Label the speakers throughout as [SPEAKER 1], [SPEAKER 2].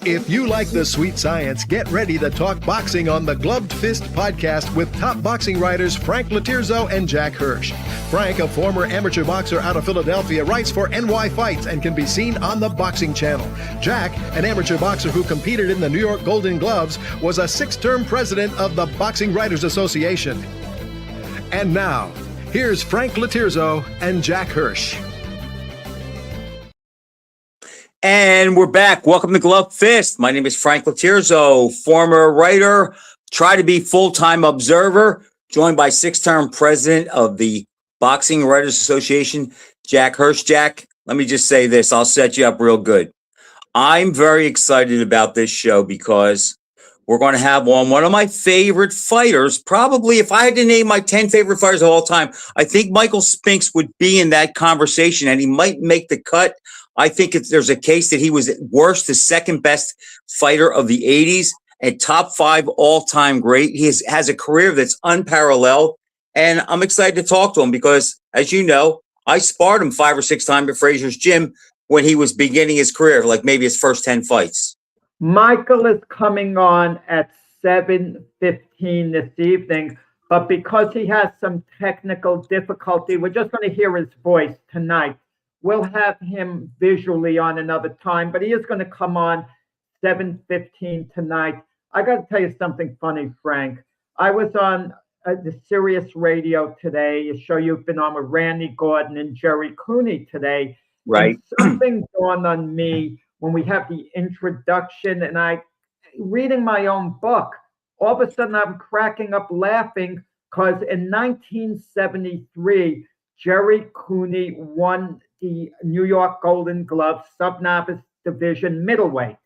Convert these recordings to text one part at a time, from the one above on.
[SPEAKER 1] If you like the sweet science, get ready to talk boxing on the Gloved Fist podcast with top boxing writers Frank Latirzo and Jack Hirsch. Frank, a former amateur boxer out of Philadelphia, writes for NY Fights and can be seen on the Boxing Channel. Jack, an amateur boxer who competed in the New York Golden Gloves, was a 6-term president of the Boxing Writers Association. And now, here's Frank Latirzo and Jack Hirsch.
[SPEAKER 2] And we're back. Welcome to Glove Fist. My name is Frank Latirzo, former writer, try to be full-time observer, joined by 6-term president of the Boxing Writers Association, Jack Hirsch. Jack, let me just say this. I'll set you up real good. I'm very excited about this show because we're going to have on one of my favorite fighters. Probably, if I had to name my 10 favorite fighters of all time, I think Michael Spinx would be in that conversation, and he might make the cut. I think there's a case that he was at worst the second best fighter of the 80s and top 5 all-time great. He has a career that's unparalleled, and I'm excited to talk to him because, as you know, I sparred him 5 or 6 times at Frazier's Gym when he was beginning his career, like maybe his first 10 fights.
[SPEAKER 3] Michael is coming on at 7:15 this evening, but because he has some technical difficulty, we're just going to hear his voice tonight. We'll have him visually on another time, but he is going to come on 7:15 tonight. I got to tell you something funny, Frank. I was on the Sirius Radio today, a show you've been on with Randy Gordon and Jerry Cooney today.
[SPEAKER 2] Right.
[SPEAKER 3] And something dawned on me when we have the introduction, and I reading my own book. All of a sudden, I'm cracking up laughing because in 1973, Jerry Cooney won the New York Golden Glove sub-novice division middleweight.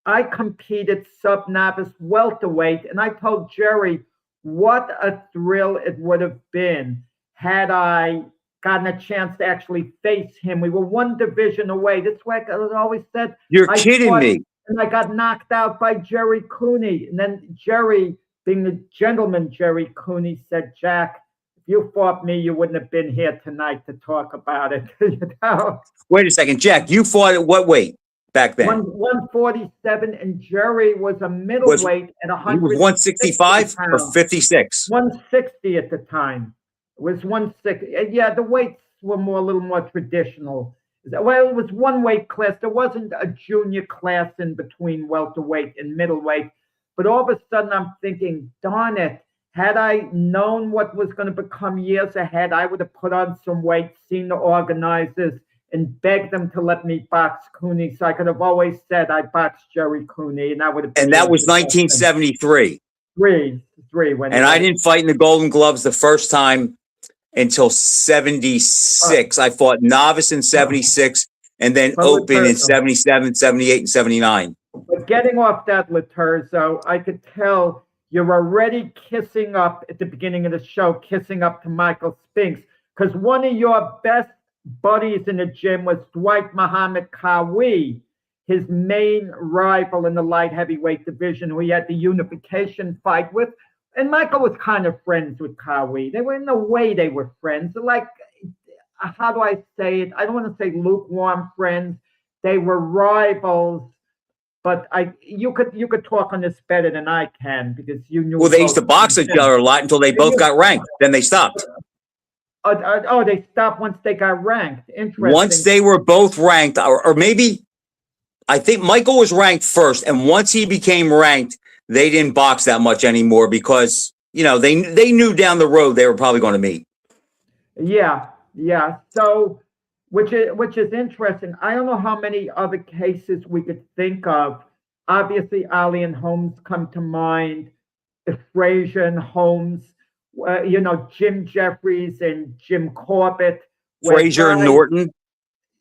[SPEAKER 3] I competed sub-novice welterweight, and I told Jerry what a thrill it would have been had I gotten a chance to actually face him. We were one division away. That's why I always said,
[SPEAKER 2] You're kidding me.
[SPEAKER 3] And I got knocked out by Jerry Cooney. And then Jerry, being the gentleman Jerry Cooney, said, Jack, you fought me, you wouldn't have been here tonight to talk about it. You know?
[SPEAKER 2] Wait a second, Jack. You fought at what weight back then?
[SPEAKER 3] 147, and Jerry was a middleweight at 100.
[SPEAKER 2] He was 165 or 56?
[SPEAKER 3] 160 at the time. It was 160. Yeah, the weights were a little more traditional. Well, it was one weight class. There wasn't a junior class in between welterweight and middleweight. But all of a sudden, I'm thinking, darn it. Had I known what was going to become years ahead, I would have put on some weight, seen the organizers, and begged them to let me box Cooney. So I could have always said I boxed Jerry Cooney, and I would have.
[SPEAKER 2] And that was 1973.
[SPEAKER 3] Three.
[SPEAKER 2] And I didn't fight in the Golden Gloves the first time until 76. I fought novice in 76, and then open in 77, 78, and 79.
[SPEAKER 3] But getting off that, Laterzo, I could tell. You're already kissing up at the beginning of the show, kissing up to Michael Spinx, because one of your best buddies in the gym was Dwight Muhammad Qawi, his main rival in the light heavyweight division, who he had the unification fight with. And Michael was kind of friends with Qawi. They were, in a way, they were friends. Like, how do I say it? I don't want to say lukewarm friends. They were rivals. But you could talk on this better than I can because you knew.
[SPEAKER 2] Well, they used to box each other a lot until they both got ranked. Then they stopped.
[SPEAKER 3] They stopped once they got ranked. Interesting.
[SPEAKER 2] Once they were both ranked, or maybe, I think Michael was ranked first, and once he became ranked, they didn't box that much anymore because they knew down the road they were probably going to meet.
[SPEAKER 3] Yeah. So. Which is interesting. I don't know how many other cases we could think of. Obviously, Ali and Holmes come to mind. Frazier and Holmes, Jim Jeffries and Jim Corbett.
[SPEAKER 2] Frazier and Norton.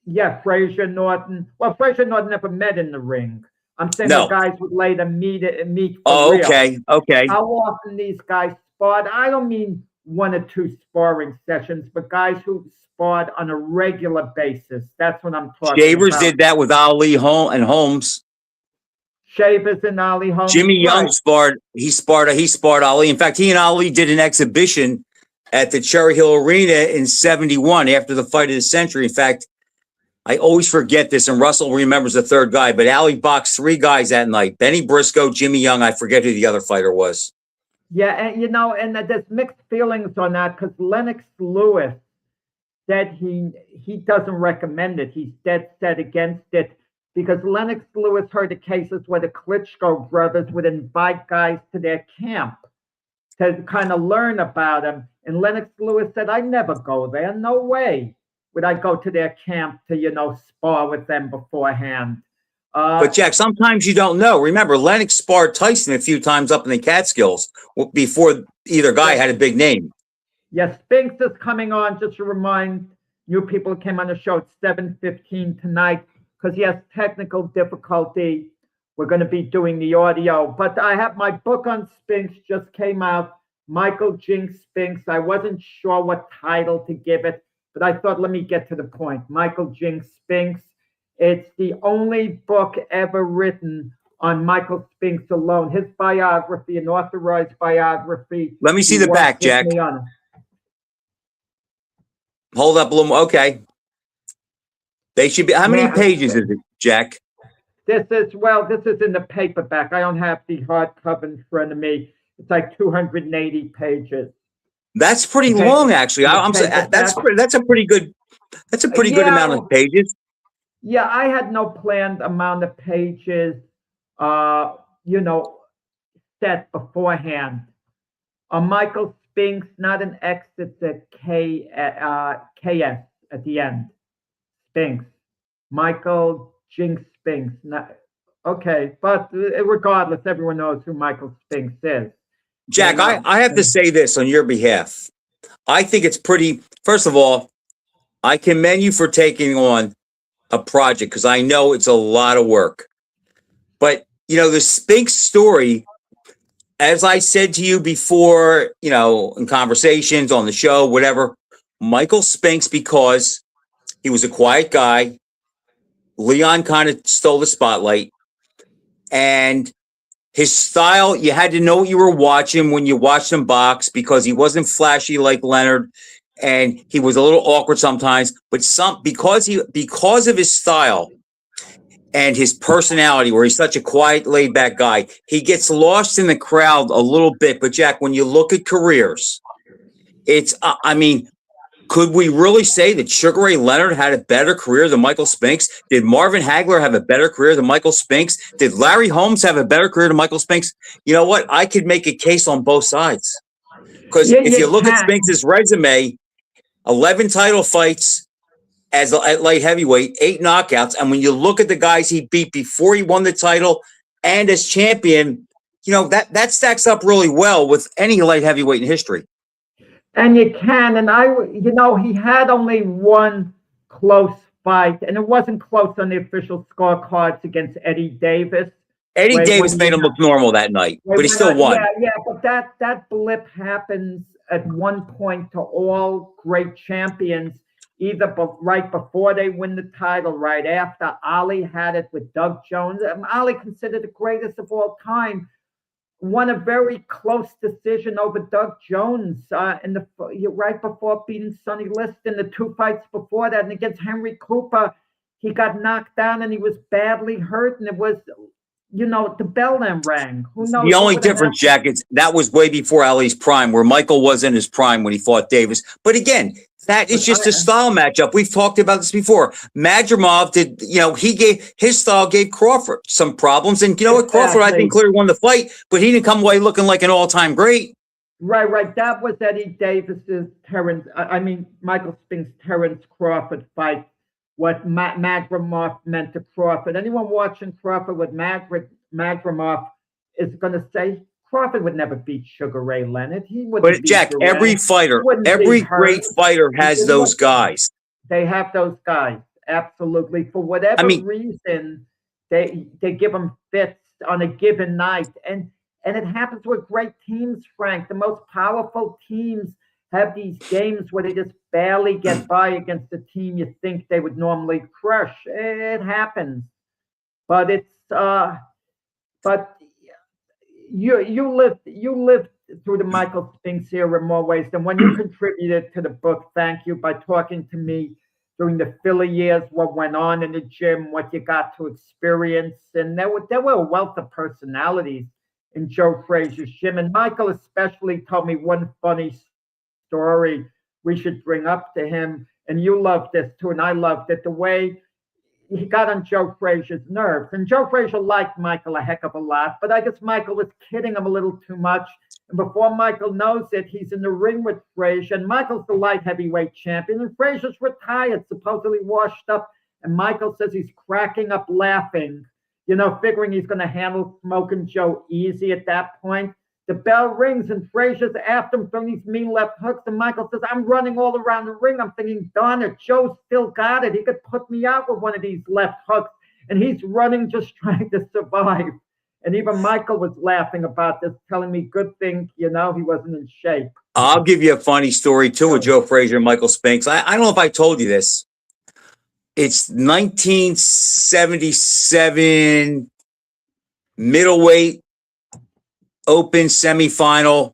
[SPEAKER 3] Yeah, Frazier and Norton. Well, Frazier and Norton never met in the ring. I'm saying the guys would later meet for real.
[SPEAKER 2] Okay.
[SPEAKER 3] How often these guys sparred? I don't mean 1 or 2 sparring sessions, but guys who sparred on a regular basis. That's what I'm talking
[SPEAKER 2] Shavers
[SPEAKER 3] about.
[SPEAKER 2] did that with Ali and Holmes.
[SPEAKER 3] Shavers and Ali Holmes.
[SPEAKER 2] Jimmy Young sparred. He sparred Ali. In fact, he and Ali did an exhibition at the Cherry Hill Arena in '71 after the fight of the century. In fact, I always forget this, and Russell remembers the third guy, but Ali boxed 3 guys that night. Benny Briscoe, Jimmy Young, I forget who the other fighter was.
[SPEAKER 3] Yeah, and there's mixed feelings on that because Lennox Lewis said he doesn't recommend it. He's dead set against it because Lennox Lewis heard of cases where the Klitschko brothers would invite guys to their camp to kind of learn about him. And Lennox Lewis said, I never go there. No way would I go to their camp to, spar with them beforehand.
[SPEAKER 2] But Jack, sometimes you don't know. Remember, Lennox sparred Tyson a few times up in the Catskills before either guy had a big name.
[SPEAKER 3] Yes, Spinx is coming on. Just to remind you people who came on the show at 7:15 tonight because he has technical difficulty. We're going to be doing the audio. But I have my book on Spinx just came out, Michael Jinx Spinx. I wasn't sure what title to give it, but I thought, let me get to the point. Michael Jinx Spinx. It's the only book ever written on Michael Spinx alone. His biography, an authorized biography.
[SPEAKER 2] Let me see the back, Jack. Hold up a little more. Okay. They should be. How many pages is it, Jack?
[SPEAKER 3] This is in the paperback. I don't have the hardcover in front of me. It's like 280 pages.
[SPEAKER 2] That's pretty long, actually. That's a pretty good good amount of pages.
[SPEAKER 3] Yeah, I had no planned amount of pages, set beforehand. Michael Spinx, not an X, it's a KS at the end. Spinx. Michael Jinx Spinx. Okay, but regardless, everyone knows who Michael Spinx is.
[SPEAKER 2] Jack, I have to say this on your behalf. I think it's pretty, first of all, I commend you for taking on a project because I know it's a lot of work. But, the Spinx story, as I said to you before, in conversations on the show, whatever, Michael Spinx, because he was a quiet guy, Leon kind of stole the spotlight, and his style, you had to know what you were watching when you watched him box because he wasn't flashy like Leonard, and he was a little awkward sometimes. But because of his style and his personality, where he's such a quiet, laid-back guy, he gets lost in the crowd a little bit. But Jack, when you look at careers, it's could we really say that Sugar Ray Leonard had a better career than Michael Spinx? Did Marvin Hagler have a better career than Michael Spinx? Did Larry Holmes have a better career than Michael Spinx? You know what? I could make a case on both sides. Because if you look at Spinx's resume, 11 title fights at light heavyweight, 8 knockouts. And when you look at the guys he beat before he won the title and as champion, that stacks up really well with any light heavyweight in history.
[SPEAKER 3] And you can, and he had only one close fight, and it wasn't close on the official scorecards against Eddie Davis.
[SPEAKER 2] Eddie Davis made him look normal that night, but he still won.
[SPEAKER 3] Yeah, but that blip happens at one point to all great champions, either right before they win the title, right after. Ali had it with Doug Jones. Ali considered the greatest of all time. Won a very close decision over Doug Jones right before beating Sonny Liston. The 2 fights before that, and against Henry Cooper, he got knocked down and he was badly hurt, and it was, the bell then rang. Who knows?
[SPEAKER 2] The only difference, Jack, is that was way before Ali's prime, where Michael was in his prime when he fought Davis. But again, that is just a style matchup. We've talked about this before. Madrimov did, his style gave Crawford some problems. And you know what? Crawford, I think, clearly won the fight, but he didn't come away looking like an all-time great.
[SPEAKER 3] Right. That was Eddie Davis's Michael Spinx Terrence Crawford fight, what Madrimov meant to Crawford. Anyone watching Crawford with Madrimov is going to say, Crawford would never beat Sugar Ray Leonard. He would.
[SPEAKER 2] But Jack, every great fighter has those guys.
[SPEAKER 3] They have those guys, absolutely. For whatever reason, they give them fits on a given night, and it happens with great teams. Frank, the most powerful teams have these games where they just barely get by against the team you think they would normally crush. It happens, but it's You lived through the Michael Spinx era in more ways than when you contributed to the book. Thank you by talking to me during the Philly years, what went on in the gym, what you got to experience. And there were a wealth of personalities in Joe Frazier's gym. And Michael especially told me one funny story we should bring up to him. And you loved this too, and I loved it. The way he got on Joe Frazier's nerves. And Joe Frazier liked Michael a heck of a lot, but I guess Michael was kidding him a little too much. And before Michael knows it, he's in the ring with Frazier. And Michael's the light heavyweight champion. And Frazier's retired, supposedly washed up. And Michael says he's cracking up laughing, figuring he's going to handle Smoking Joe easy at that point. The bell rings and Frazier's after him throwing these mean left hooks. And Michael says, I'm running all around the ring. I'm thinking, darn it, Joe's still got it. He could put me out with one of these left hooks. And he's running, just trying to survive. And even Michael was laughing about this, telling me good thing, he wasn't in shape.
[SPEAKER 2] I'll give you a funny story too with Joe Frazier and Michael Spinx. I don't know if I told you this. It's 1977 middleweight open semifinal.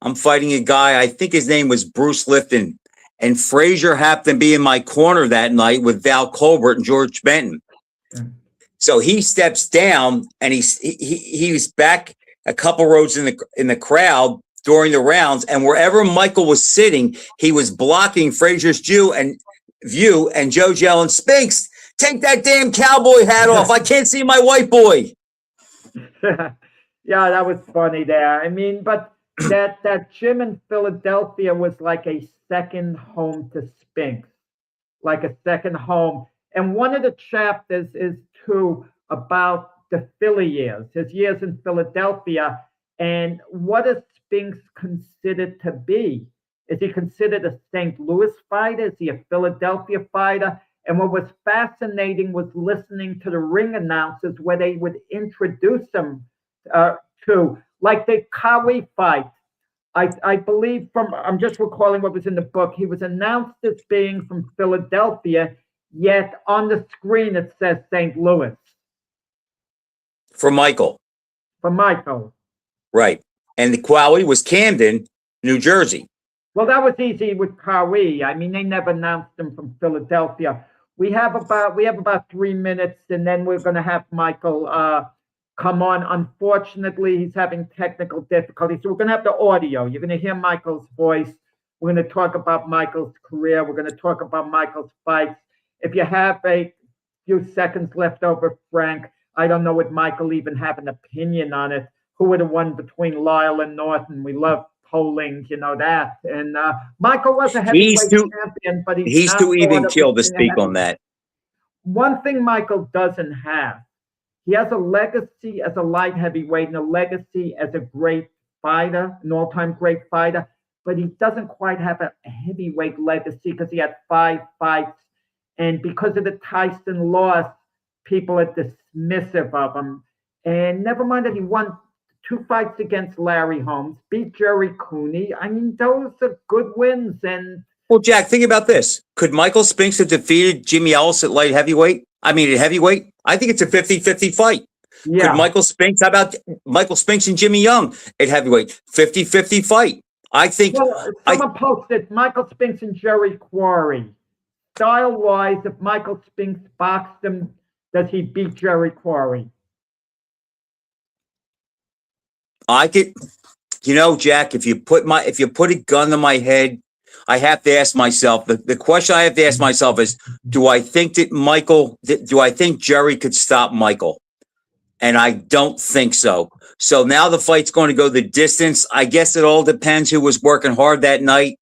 [SPEAKER 2] I'm fighting a guy, I think his name was Bruce Lifton. And Frazier happened to be in my corner that night with Val Colbert and George Benton. So he steps down and he was back a couple rows in the crowd during the rounds. And wherever Michael was sitting, he was blocking Frazier's view and Joe's yelling, Spinx, take that damn cowboy hat off. I can't see my white boy.
[SPEAKER 3] Yeah, that was funny there. I mean, but that gym in Philadelphia was like a second home to Spinx, like a second home. And one of the chapters is too about the Philly years, his years in Philadelphia, and what is Spinx considered to be? Is he considered a St. Louis fighter? Is he a Philadelphia fighter? And what was fascinating was listening to the ring announcers where they would introduce him to, like the Kawi fight. I believe I'm just recalling what was in the book. He was announced as being from Philadelphia, yet on the screen it says St. Louis.
[SPEAKER 2] For Michael. Right. And the Kawi was Camden, New Jersey.
[SPEAKER 3] Well, that was easy with Kawi. I mean, they never announced him from Philadelphia. We have about 3 minutes, and then we're going to have Michael come on. Unfortunately, he's having technical difficulties, so we're going to have the audio. You're going to hear Michael's voice. We're going to talk about Michael's career. We're going to talk about Michael's fights. If you have a few seconds left over, Frank, I don't know would Michael even have an opinion on it. Who would have won between Lyle and Norton? We love polling, that. And Michael was a heavyweight champion, but he's
[SPEAKER 2] too even killed to speak on that.
[SPEAKER 3] One thing Michael doesn't have, he has a legacy as a light heavyweight and a legacy as a great fighter, an all-time great fighter, but he doesn't quite have a heavyweight legacy because he had 5 fights. And because of the Tyson loss, people are dismissive of him. And never mind that he won 2 fights against Larry Holmes, beat Jerry Cooney. I mean, those are good wins. And
[SPEAKER 2] well, Jack, think about this. Could Michael Spinx have defeated Jimmy Ellis at light heavyweight? I mean, at heavyweight? I think it's a 50-50 fight. Yeah. Could Michael Spinx, how about Michael Spinx and Jimmy Young at heavyweight? 50-50 fight. I think.
[SPEAKER 3] Well, someone posted Michael Spinx and Jerry Quarry. Style-wise, if Michael Spinx boxed him, does he beat Jerry Quarry?
[SPEAKER 2] I could, Jack, if you put a gun to my head, I have to ask myself, the question I have to ask myself is, do I think Jerry could stop Michael? And I don't think so. So now the fight's going to go the distance. I guess it all depends who was working hard that night.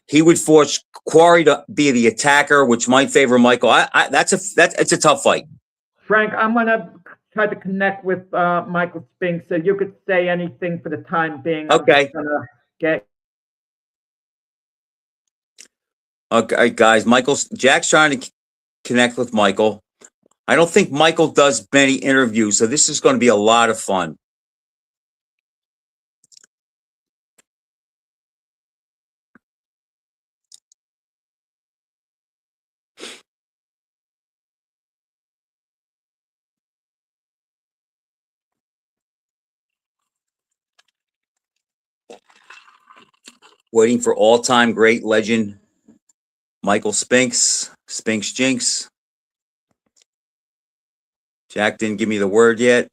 [SPEAKER 2] He would force Quarry to be the attacker, which might favor Michael. It's a tough fight.
[SPEAKER 3] Frank, I'm going to try to connect with Michael Spinx, so you could say anything for the time being.
[SPEAKER 2] Okay. Okay, guys. Jack's trying to connect with Michael. I don't think Michael does many interviews, so this is going to be a lot of fun. Waiting for all-time great legend Michael Spinx. Spinx Jinx. Jack didn't give me the word yet.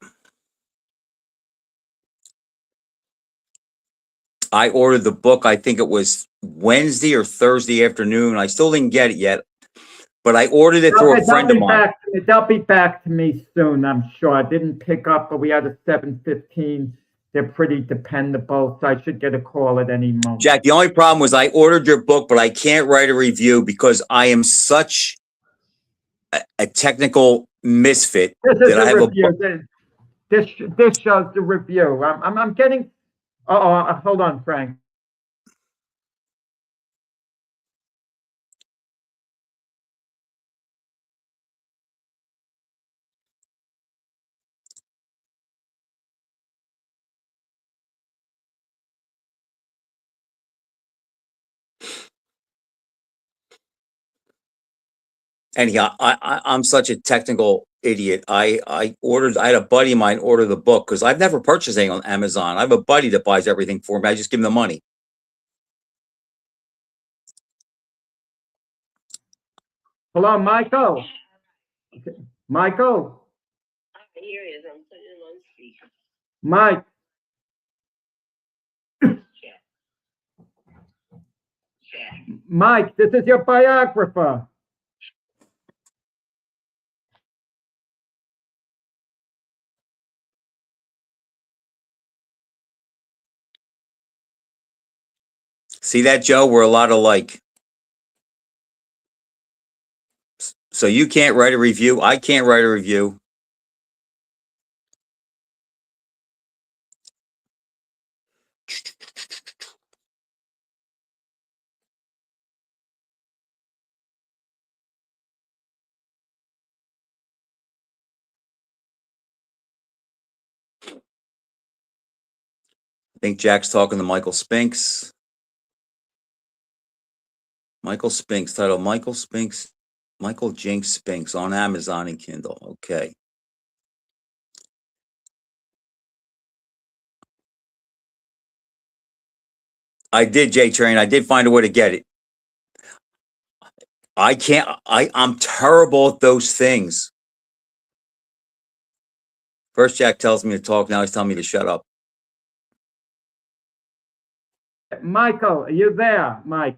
[SPEAKER 2] I ordered the book. I think it was Wednesday or Thursday afternoon. I still didn't get it yet, but I ordered it through a friend of mine.
[SPEAKER 3] They'll be back to me soon, I'm sure. I didn't pick up, but we had a 7:15. They're pretty dependable, so I should get a call at any moment.
[SPEAKER 2] Jack, the only problem was I ordered your book, but I can't write a review because I am such a technical misfit that I have a book.
[SPEAKER 3] This shows the review. I'm getting. Hold on, Frank.
[SPEAKER 2] Anyhow, I'm such a technical idiot. I had a buddy of mine order the book because I've never purchased anything on Amazon. I have a buddy that buys everything for me. I just give him the money.
[SPEAKER 3] Hello, Michael. Michael.
[SPEAKER 4] Here is. I'm putting it on speaker.
[SPEAKER 3] Mike. Mike, this is your biographer.
[SPEAKER 2] See that, Joe? We're a lot alike. So you can't write a review. I can't write a review. I think Jack's talking to Michael Spinx. Michael Spinx, title Michael Spinx, Michael Jinx Spinx on Amazon and Kindle. Okay. I did, J Train. I did find a way to get it. I can't, I'm terrible at those things. First, Jack tells me to talk. Now he's telling me to shut up.
[SPEAKER 3] Michael, are you there, Mike?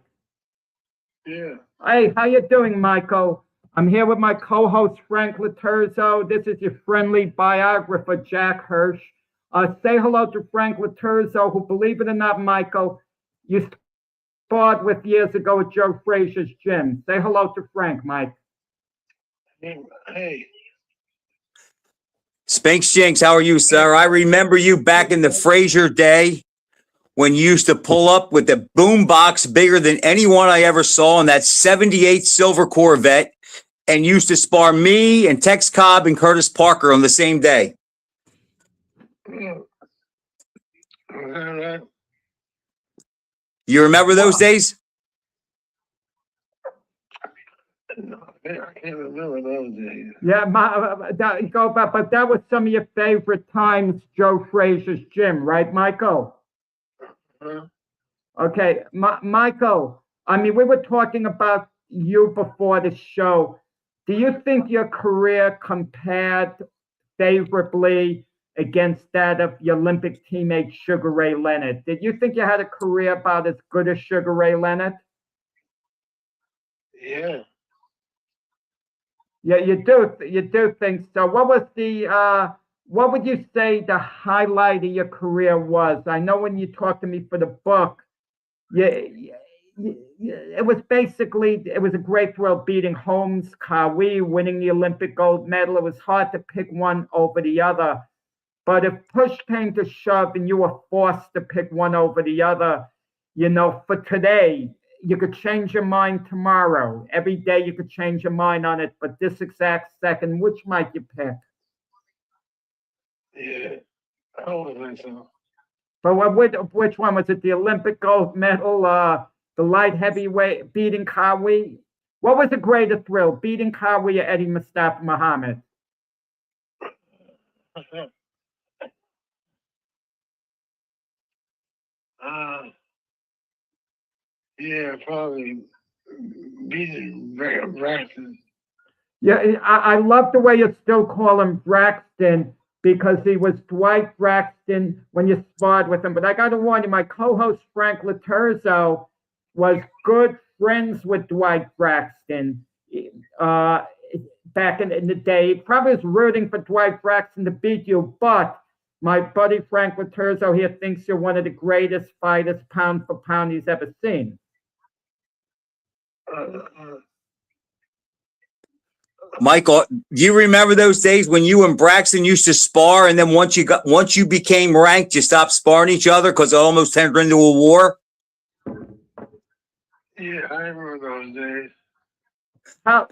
[SPEAKER 4] Yeah.
[SPEAKER 3] Hey, how you doing, Michael? I'm here with my co-host, Frank Laterzo. This is your friendly biographer, Jack Hirsch. Say hello to Frank Laterzo, who, believe it or not, Michael, you sparred with years ago at Joe Frazier's gym. Say hello to Frank, Mike.
[SPEAKER 4] Hey.
[SPEAKER 2] Spinx Jinx, how are you, sir? I remember you back in the Frazier day when you used to pull up with the boom box bigger than anyone I ever saw in that 78 silver Corvette and used to spar me and Tex Cobb and Curtis Parker on the same day. You remember those days?
[SPEAKER 4] No, I can't remember those days.
[SPEAKER 3] Yeah, but that was some of your favorite times, Joe Frazier's gym, right, Michael?
[SPEAKER 4] Huh?
[SPEAKER 3] Okay, Michael, I mean, we were talking about you before the show. Do you think your career compared favorably against that of your Olympic teammate Sugar Ray Leonard? Did you think you had a career about as good as Sugar Ray Leonard?
[SPEAKER 4] Yeah.
[SPEAKER 3] Yeah, you do think so. What would you say the highlight of your career was? I know when you talked to me for the book, it was basically, it was a great thrill beating Holmes, Kawi, winning the Olympic gold medal. It was hard to pick one over the other. But if push came to shove and you were forced to pick one over the other, for today, you could change your mind tomorrow. Every day you could change your mind on it. But this exact second, which might you pick?
[SPEAKER 4] Yeah. I don't think so.
[SPEAKER 3] But which one was it? The Olympic gold medal, the light heavyweight beating Kawi? What was the greater thrill, beating Kawi or Eddie Mustafa Muhammad?
[SPEAKER 4] Yeah, probably beating Braxton.
[SPEAKER 3] Yeah, I love the way you still call him Braxton because he was Dwight Braxton when you sparred with him. But I got to warn you, my co-host Frank Laterzo was good friends with Dwight Braxton back in the day. He probably was rooting for Dwight Braxton to beat you, but my buddy Frank Laterzo here thinks you're one of the greatest fighters pound for pound he's ever seen.
[SPEAKER 2] Michael, do you remember those days when you and Braxton used to spar, and then once you became ranked, you stopped sparring each other because it almost turned into a war?
[SPEAKER 4] Yeah, I remember those days.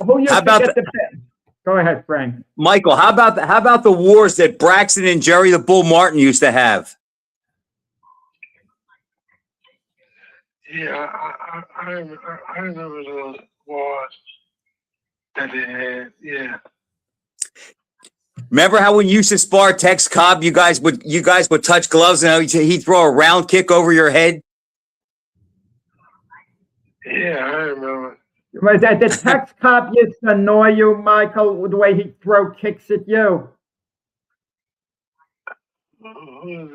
[SPEAKER 3] Who used to get the best? Go ahead, Frank.
[SPEAKER 2] Michael, how about the wars that Braxton and Jerry the Bull Martin used to have?
[SPEAKER 4] Yeah, I remember those wars that they had. Yeah.
[SPEAKER 2] Remember how when you used to spar Tex Cobb, you guys would touch gloves and he'd throw a round kick over your head?
[SPEAKER 4] Yeah, I remember.
[SPEAKER 3] Was that the Tex Cobb used to annoy you, Michael, the way he'd throw kicks at you?
[SPEAKER 4] Who was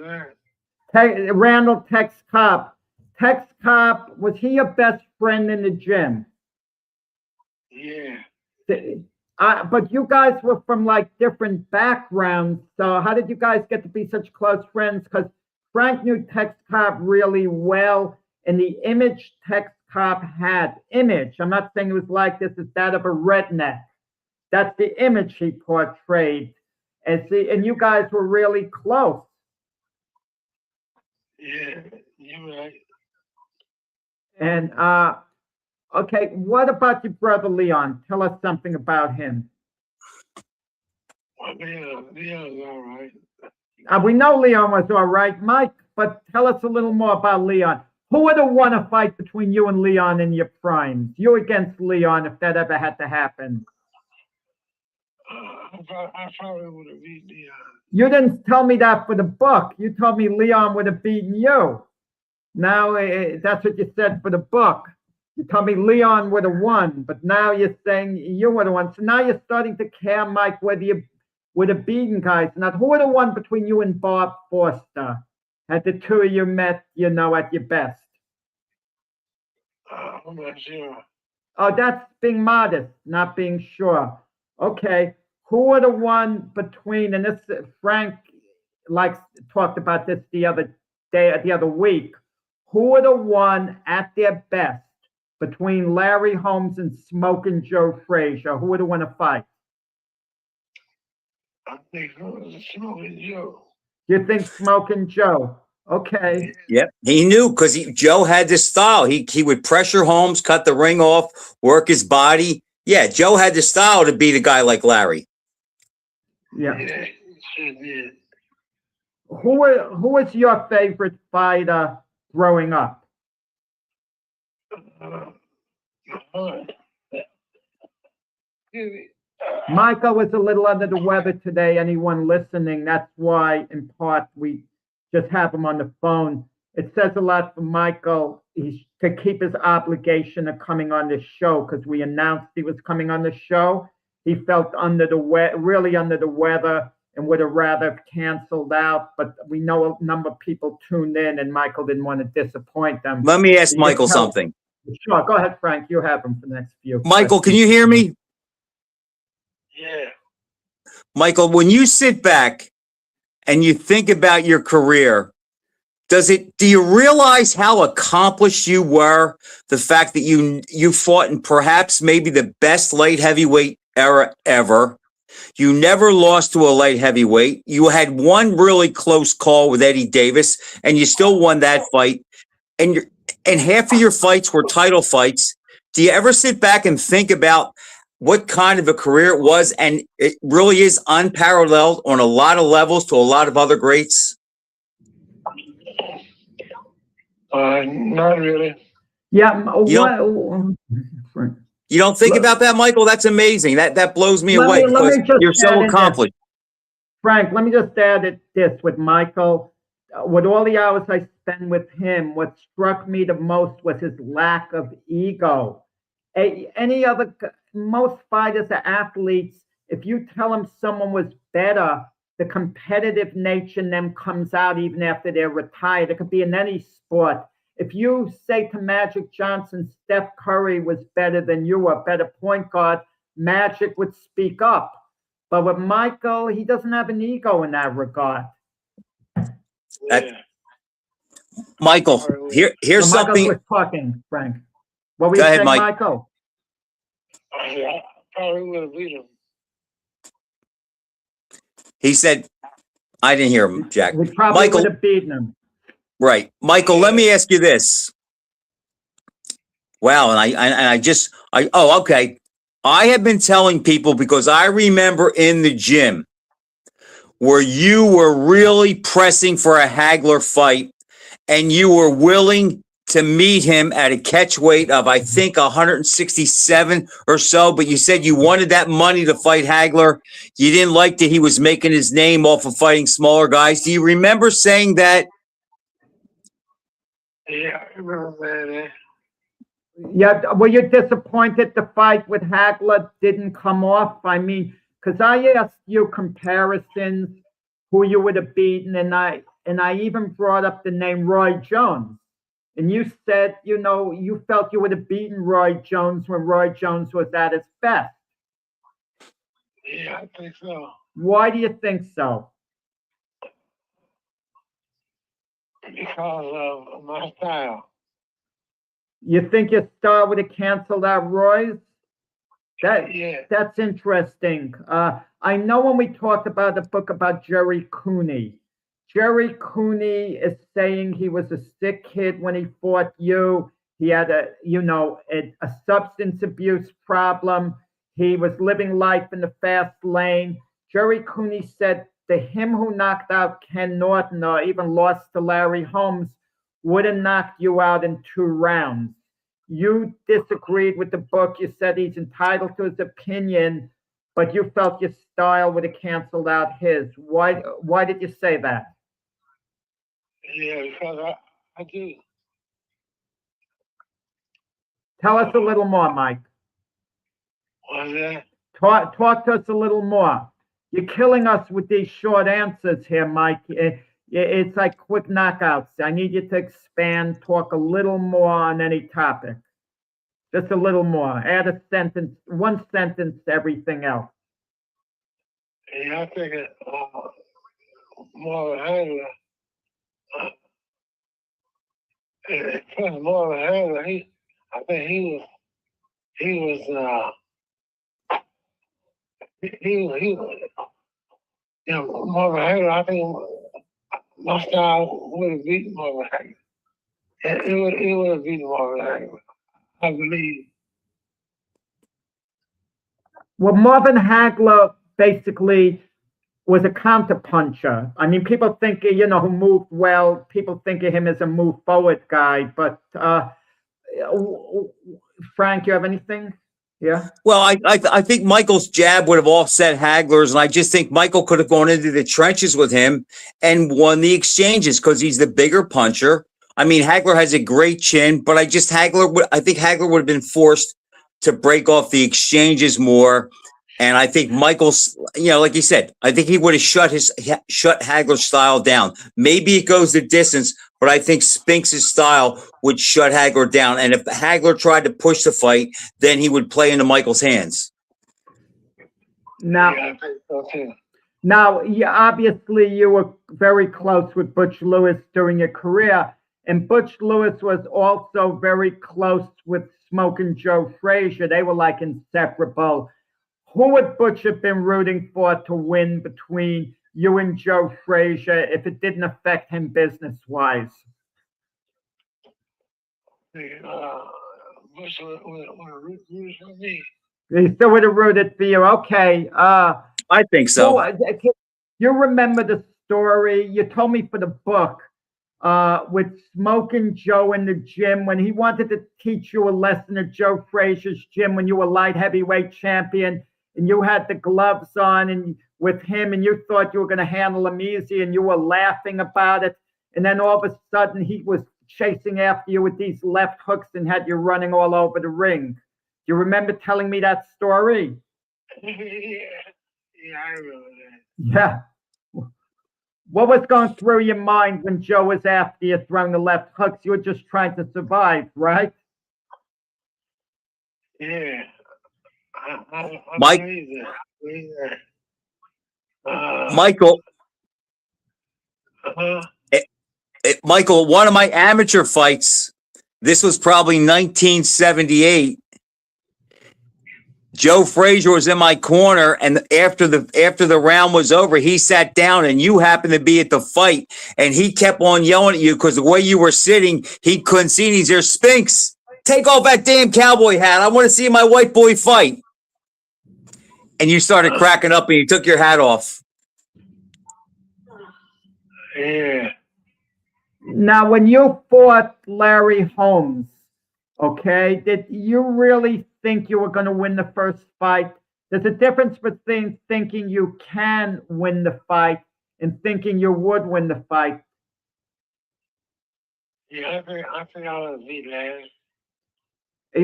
[SPEAKER 4] that?
[SPEAKER 3] Randall Tex Cobb. Tex Cobb, was he your best friend in the gym?
[SPEAKER 4] Yeah.
[SPEAKER 3] But you guys were from like different backgrounds, so how did you guys get to be such close friends? Because Frank knew Tex Cobb really well, and the image Tex Cobb had, I'm not saying it was like this, is that of a redneck. That's the image he portrayed. And you guys were really close.
[SPEAKER 4] Yeah, you're right.
[SPEAKER 3] And okay, what about your brother Leon? Tell us something about him.
[SPEAKER 4] Well, Leon's all right.
[SPEAKER 3] We know Leon was all right, Mike, but tell us a little more about Leon. Who would have won a fight between you and Leon in your primes? You against Leon, if that ever had to happen.
[SPEAKER 4] I probably would have beat Leon.
[SPEAKER 3] You didn't tell me that for the book. You told me Leon would have beaten you. Now, that's what you said for the book. You told me Leon would have won, but now you're saying you would have won. So now you're starting to care, Mike, whether you would have beaten guys. Now, who would have won between you and Bob Foster? Had the two of you met, at your best?
[SPEAKER 4] I'm not sure.
[SPEAKER 3] Oh, that's being modest, not being sure. Okay. Who would have won between, and this, Frank talked about this the other week. Who would have won at their best between Larry Holmes and Smoking Joe Frazier? Who would have won a fight?
[SPEAKER 4] I think it was Smoking Joe.
[SPEAKER 3] You think Smoking Joe? Okay.
[SPEAKER 2] Yep. He knew because Joe had this style. He would pressure Holmes, cut the ring off, work his body. Yeah, Joe had the style to beat a guy like Larry.
[SPEAKER 3] Yeah.
[SPEAKER 4] Yeah, sure did.
[SPEAKER 3] Who was your favorite fighter growing up? Michael was a little under the weather today. Anyone listening, that's why, in part, we just have him on the phone. It says a lot for Michael. He's to keep his obligation of coming on this show because we announced he was coming on the show. He felt really under the weather and would have rather canceled out. But we know a number of people tuned in, and Michael didn't want to disappoint them.
[SPEAKER 2] Let me ask Michael something.
[SPEAKER 3] Sure, go ahead, Frank. You have him for the next few.
[SPEAKER 2] Michael, can you hear me?
[SPEAKER 4] Yeah.
[SPEAKER 2] Michael, when you sit back and you think about your career, do you realize how accomplished you were? The fact that you fought in perhaps maybe the best light heavyweight era ever. You never lost to a light heavyweight. You had one really close call with Eddie Davis, and you still won that fight. And half of your fights were title fights. Do you ever sit back and think about what kind of a career it was? And it really is unparalleled on a lot of levels to a lot of other greats.
[SPEAKER 4] Not really.
[SPEAKER 3] Yeah.
[SPEAKER 2] You don't think about that, Michael? That's amazing. That blows me away because you're so accomplished.
[SPEAKER 3] Frank, let me just add this with Michael. With all the hours I spend with him, what struck me the most was his lack of ego. Any other, most fighters are athletes. If you tell them someone was better, the competitive nature in them comes out even after they're retired. It could be in any sport. If you say to Magic Johnson, Steph Curry was better than you, a better point guard, Magic would speak up. But with Michael, he doesn't have an ego in that regard.
[SPEAKER 4] Yeah.
[SPEAKER 2] Michael, here's
[SPEAKER 3] So Michael
[SPEAKER 2] something.
[SPEAKER 3] was talking, Frank. What were
[SPEAKER 2] Go
[SPEAKER 3] you
[SPEAKER 2] ahead,
[SPEAKER 3] saying,
[SPEAKER 2] Mike.
[SPEAKER 3] Michael?
[SPEAKER 4] I probably would have beat him.
[SPEAKER 2] He said, I didn't hear him, Jack.
[SPEAKER 3] We probably
[SPEAKER 2] Michael,
[SPEAKER 3] would have beaten him.
[SPEAKER 2] right. Michael, let me ask you this. Wow. Okay. I have been telling people because I remember in the gym where you were really pressing for a Hagler fight and you were willing to meet him at a catch weight of, I think, 167 or so, but you said you wanted that money to fight Hagler. You didn't like that he was making his name off of fighting smaller guys. Do you remember saying that?
[SPEAKER 4] Yeah, I remember that.
[SPEAKER 3] Yeah, were you disappointed the fight with Hagler didn't come off? I mean, because I asked you comparisons, who you would have beaten, and I even brought up the name Roy Jones. And you said, you felt you would have beaten Roy Jones when Roy Jones was at his best.
[SPEAKER 4] Yeah, I think so.
[SPEAKER 3] Why do you think so?
[SPEAKER 4] Because of my style.
[SPEAKER 3] You think your style would have canceled out Roy's?
[SPEAKER 4] Yeah.
[SPEAKER 3] That's interesting. I know when we talked about the book about Jerry Cooney is saying he was a sick kid when he fought you. He had a substance abuse problem. He was living life in the fast lane. Jerry Cooney said the him who knocked out Ken Norton or even lost to Larry Holmes would have knocked you out in 2 rounds. You disagreed with the book. You said he's entitled to his opinion, but you felt your style would have canceled out his. Why did you say that?
[SPEAKER 4] Yeah, because I do.
[SPEAKER 3] Tell us a little more, Mike.
[SPEAKER 4] What's that?
[SPEAKER 3] Talk to us a little more. You're killing us with these short answers here, Mike. It's like quick knockouts. I need you to expand, talk a little more on any topic. Just a little more. Add a sentence, 1 sentence to everything else.
[SPEAKER 4] Yeah, I think more of a handler. Plus more of a handler. I think he was more of a handler. I think my style would have beaten more of a handler. It would have beaten more of a handler, I believe.
[SPEAKER 3] Well, Marvin Hagler basically was a counterpuncher. I mean, people think, who moved well, people think of him as a move forward guy, but Frank, you have anything? Yeah.
[SPEAKER 2] Well, I think Michael's jab would have offset Hagler's, and I just think Michael could have gone into the trenches with him and won the exchanges because he's the bigger puncher. I mean, Hagler has a great chin, but I think Hagler would have been forced to break off the exchanges more. And I think Michael's, like you said, I think he would have shut Hagler's style down. Maybe it goes the distance, but I think Spinx's style would shut Hagler down. And if Hagler tried to push the fight, then he would play into Michael's hands.
[SPEAKER 3] Now,
[SPEAKER 4] Yeah, I think so too.
[SPEAKER 3] Now, obviously, you were very close with Butch Lewis during your career, and Butch Lewis was also very close with Smokin' Joe Frazier. They were like inseparable. Who would Butch have been rooting for to win between you and Joe Frazier if it didn't affect him business-wise?
[SPEAKER 4] Bush would have rooted for me.
[SPEAKER 3] He still would have rooted for you. Okay.
[SPEAKER 2] I think so.
[SPEAKER 3] You remember the story you told me for the book with Smokin' Joe in the gym when he wanted to teach you a lesson at Joe Frazier's gym when you were light heavyweight champion and you had the gloves on and with him and you thought you were going to handle him easy and you were laughing about it. And then all of a sudden he was chasing after you with these left hooks and had you running all over the ring. you remember telling me that story?
[SPEAKER 4] Yeah, I remember that.
[SPEAKER 3] Yeah. What was going through your mind when Joe was after you throwing the left hooks? You were just trying to survive, right?
[SPEAKER 4] Yeah, I
[SPEAKER 2] Mike,
[SPEAKER 4] believe that. I believe that.
[SPEAKER 2] Michael,
[SPEAKER 4] Uh-huh.
[SPEAKER 2] Michael, one of my amateur fights, this was probably 1978. Joe Frazier was in my corner, and after the round was over, he sat down, and you happened to be at the fight, and he kept on yelling at you because the way you were sitting, he couldn't see. And he's there, Spinx, take off that damn cowboy hat. I want to see my white boy fight. And you started cracking up, and you took your hat off.
[SPEAKER 4] Yeah.
[SPEAKER 3] Now, when you fought Larry Holmes, okay, did you really think you were going to win the first fight? There's a difference between thinking you can win the fight and thinking you would win the fight.
[SPEAKER 4] Yeah, I think I was beat Larry.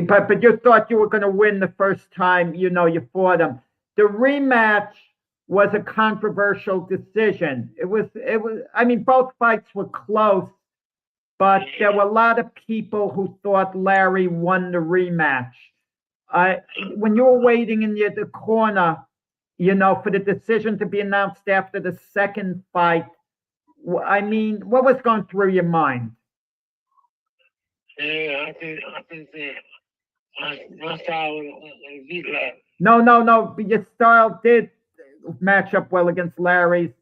[SPEAKER 3] But you thought you were going to win the first time, you fought him. The rematch was a controversial decision. It was, I mean, both fights were close, but there were a lot of people who thought Larry won the rematch. When you were waiting in the corner, for the decision to be announced after the second fight, I mean, what was going through your mind?
[SPEAKER 4] Yeah, I think that my style was beat Larry.
[SPEAKER 3] No, but your style did match up well against Larry's.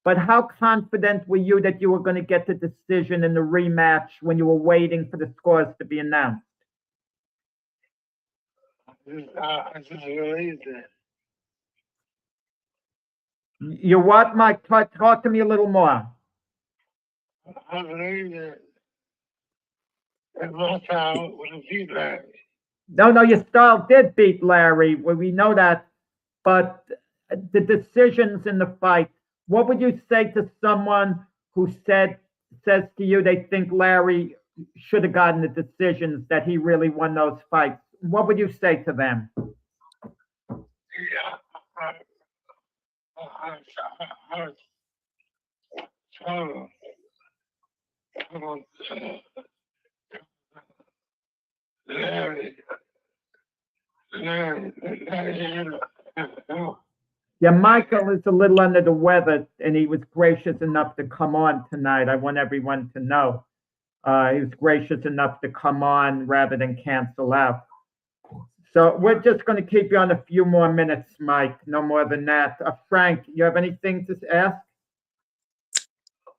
[SPEAKER 3] But how confident were you that you were going to get the decision in the rematch when you were waiting for the scores to be announced?
[SPEAKER 4] I just believed that.
[SPEAKER 3] You what, Mike? Talk to me a little more.
[SPEAKER 4] I believe that my style would have beat Larry.
[SPEAKER 3] No, your style did beat Larry. Well, we know that. But the decisions in the fight, what would you say to someone who says to you they think Larry should have gotten the decisions, that he really won those fights? What would you say to them?
[SPEAKER 4] Yeah, I told Larry,
[SPEAKER 3] Yeah, Michael is a little under the weather, and he was gracious enough to come on tonight. I want everyone to know. He was gracious enough to come on rather than cancel out. So we're just going to keep you on a few more minutes, Mike. No more than that. Frank, you have anything to ask?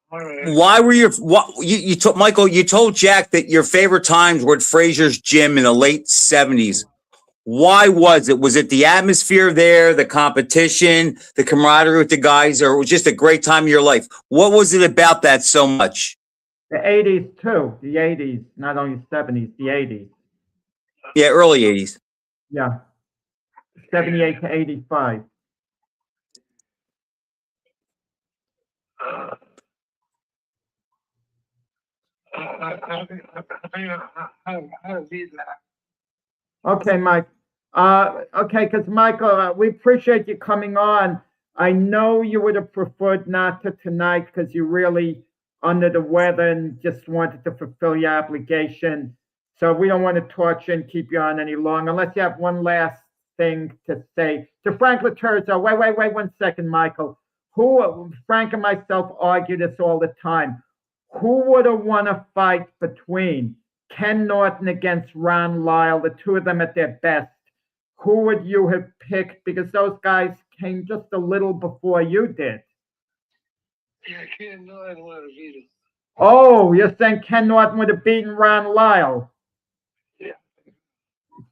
[SPEAKER 2] Why were you told Michael? You told Jack that your favorite times were at Frazier's gym in the late 70s. Why was it? Was it the atmosphere there, the competition, the camaraderie with the guys, or it was just a great time of your life? What was it about that so much?
[SPEAKER 3] The 80s too. The 80s, not only 70s, the 80s.
[SPEAKER 2] Yeah, early 80s.
[SPEAKER 3] Yeah. 78 to 85. Okay, Mike. Okay, because Michael, we appreciate you coming on. I know you would have preferred not to tonight because you're really under the weather and just wanted to fulfill your obligation. So we don't want to torture and keep you on any longer, unless you have one last thing to say. To Frank Laterzo, wait 1 second, Michael. Frank and myself argue this all the time. Who would have won a fight between Ken Norton against Ron Lyle, the two of them at their best? Who would you have picked? Because those guys came just a little before you did.
[SPEAKER 4] Yeah, Ken Norton would have beat him.
[SPEAKER 3] Oh, you're saying Ken Norton would have beaten Ron Lyle?
[SPEAKER 4] Yeah.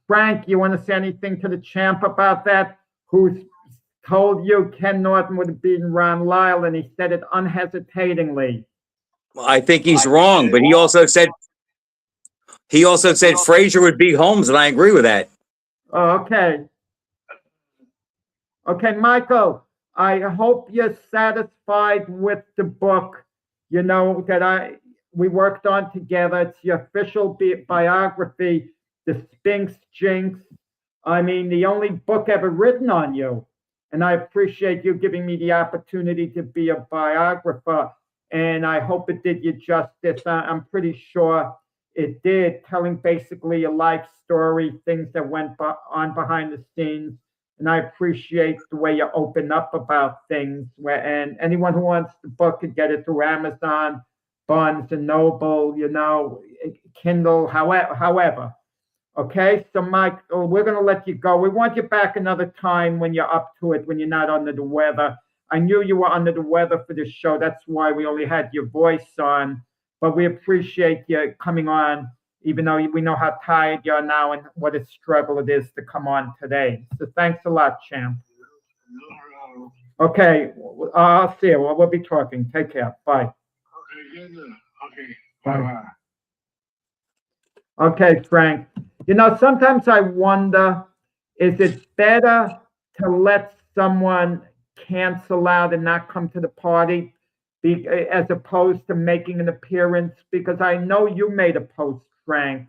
[SPEAKER 3] Frank, you want to say anything to the champ about that? Who's told you Ken Norton would have beaten Ron Lyle, and he said it unhesitatingly.
[SPEAKER 2] I think he's wrong, but he also said Frazier would beat Holmes, and I agree with that.
[SPEAKER 3] Oh, okay. Okay, Michael, I hope you're satisfied with the book, that we worked on together. It's your official biography, the Spinx Jinx, I mean, the only book ever written on you. And I appreciate you giving me the opportunity to be a biographer. And I hope it did you justice. I'm pretty sure it did, telling basically a life story, things that went on behind the scenes. And I appreciate the way you open up about things. And anyone who wants the book could get it through Amazon, Barnes and Noble, Kindle, however. Okay, so Mike, we're going to let you go. We want you back another time when you're up to it, when you're not under the weather. I knew you were under the weather for this show. That's why we only had your voice on. But we appreciate you coming on, even though we know how tired you are now and what a struggle it is to come on today. So thanks a lot, champ. Okay, I'll see you. We'll be talking. Take care. Bye.
[SPEAKER 4] Okay, okay.
[SPEAKER 3] Bye. Okay, Frank. Sometimes I wonder, is it better to let someone cancel out and not come to the party as opposed to making an appearance? Because I know you made a post, Frank.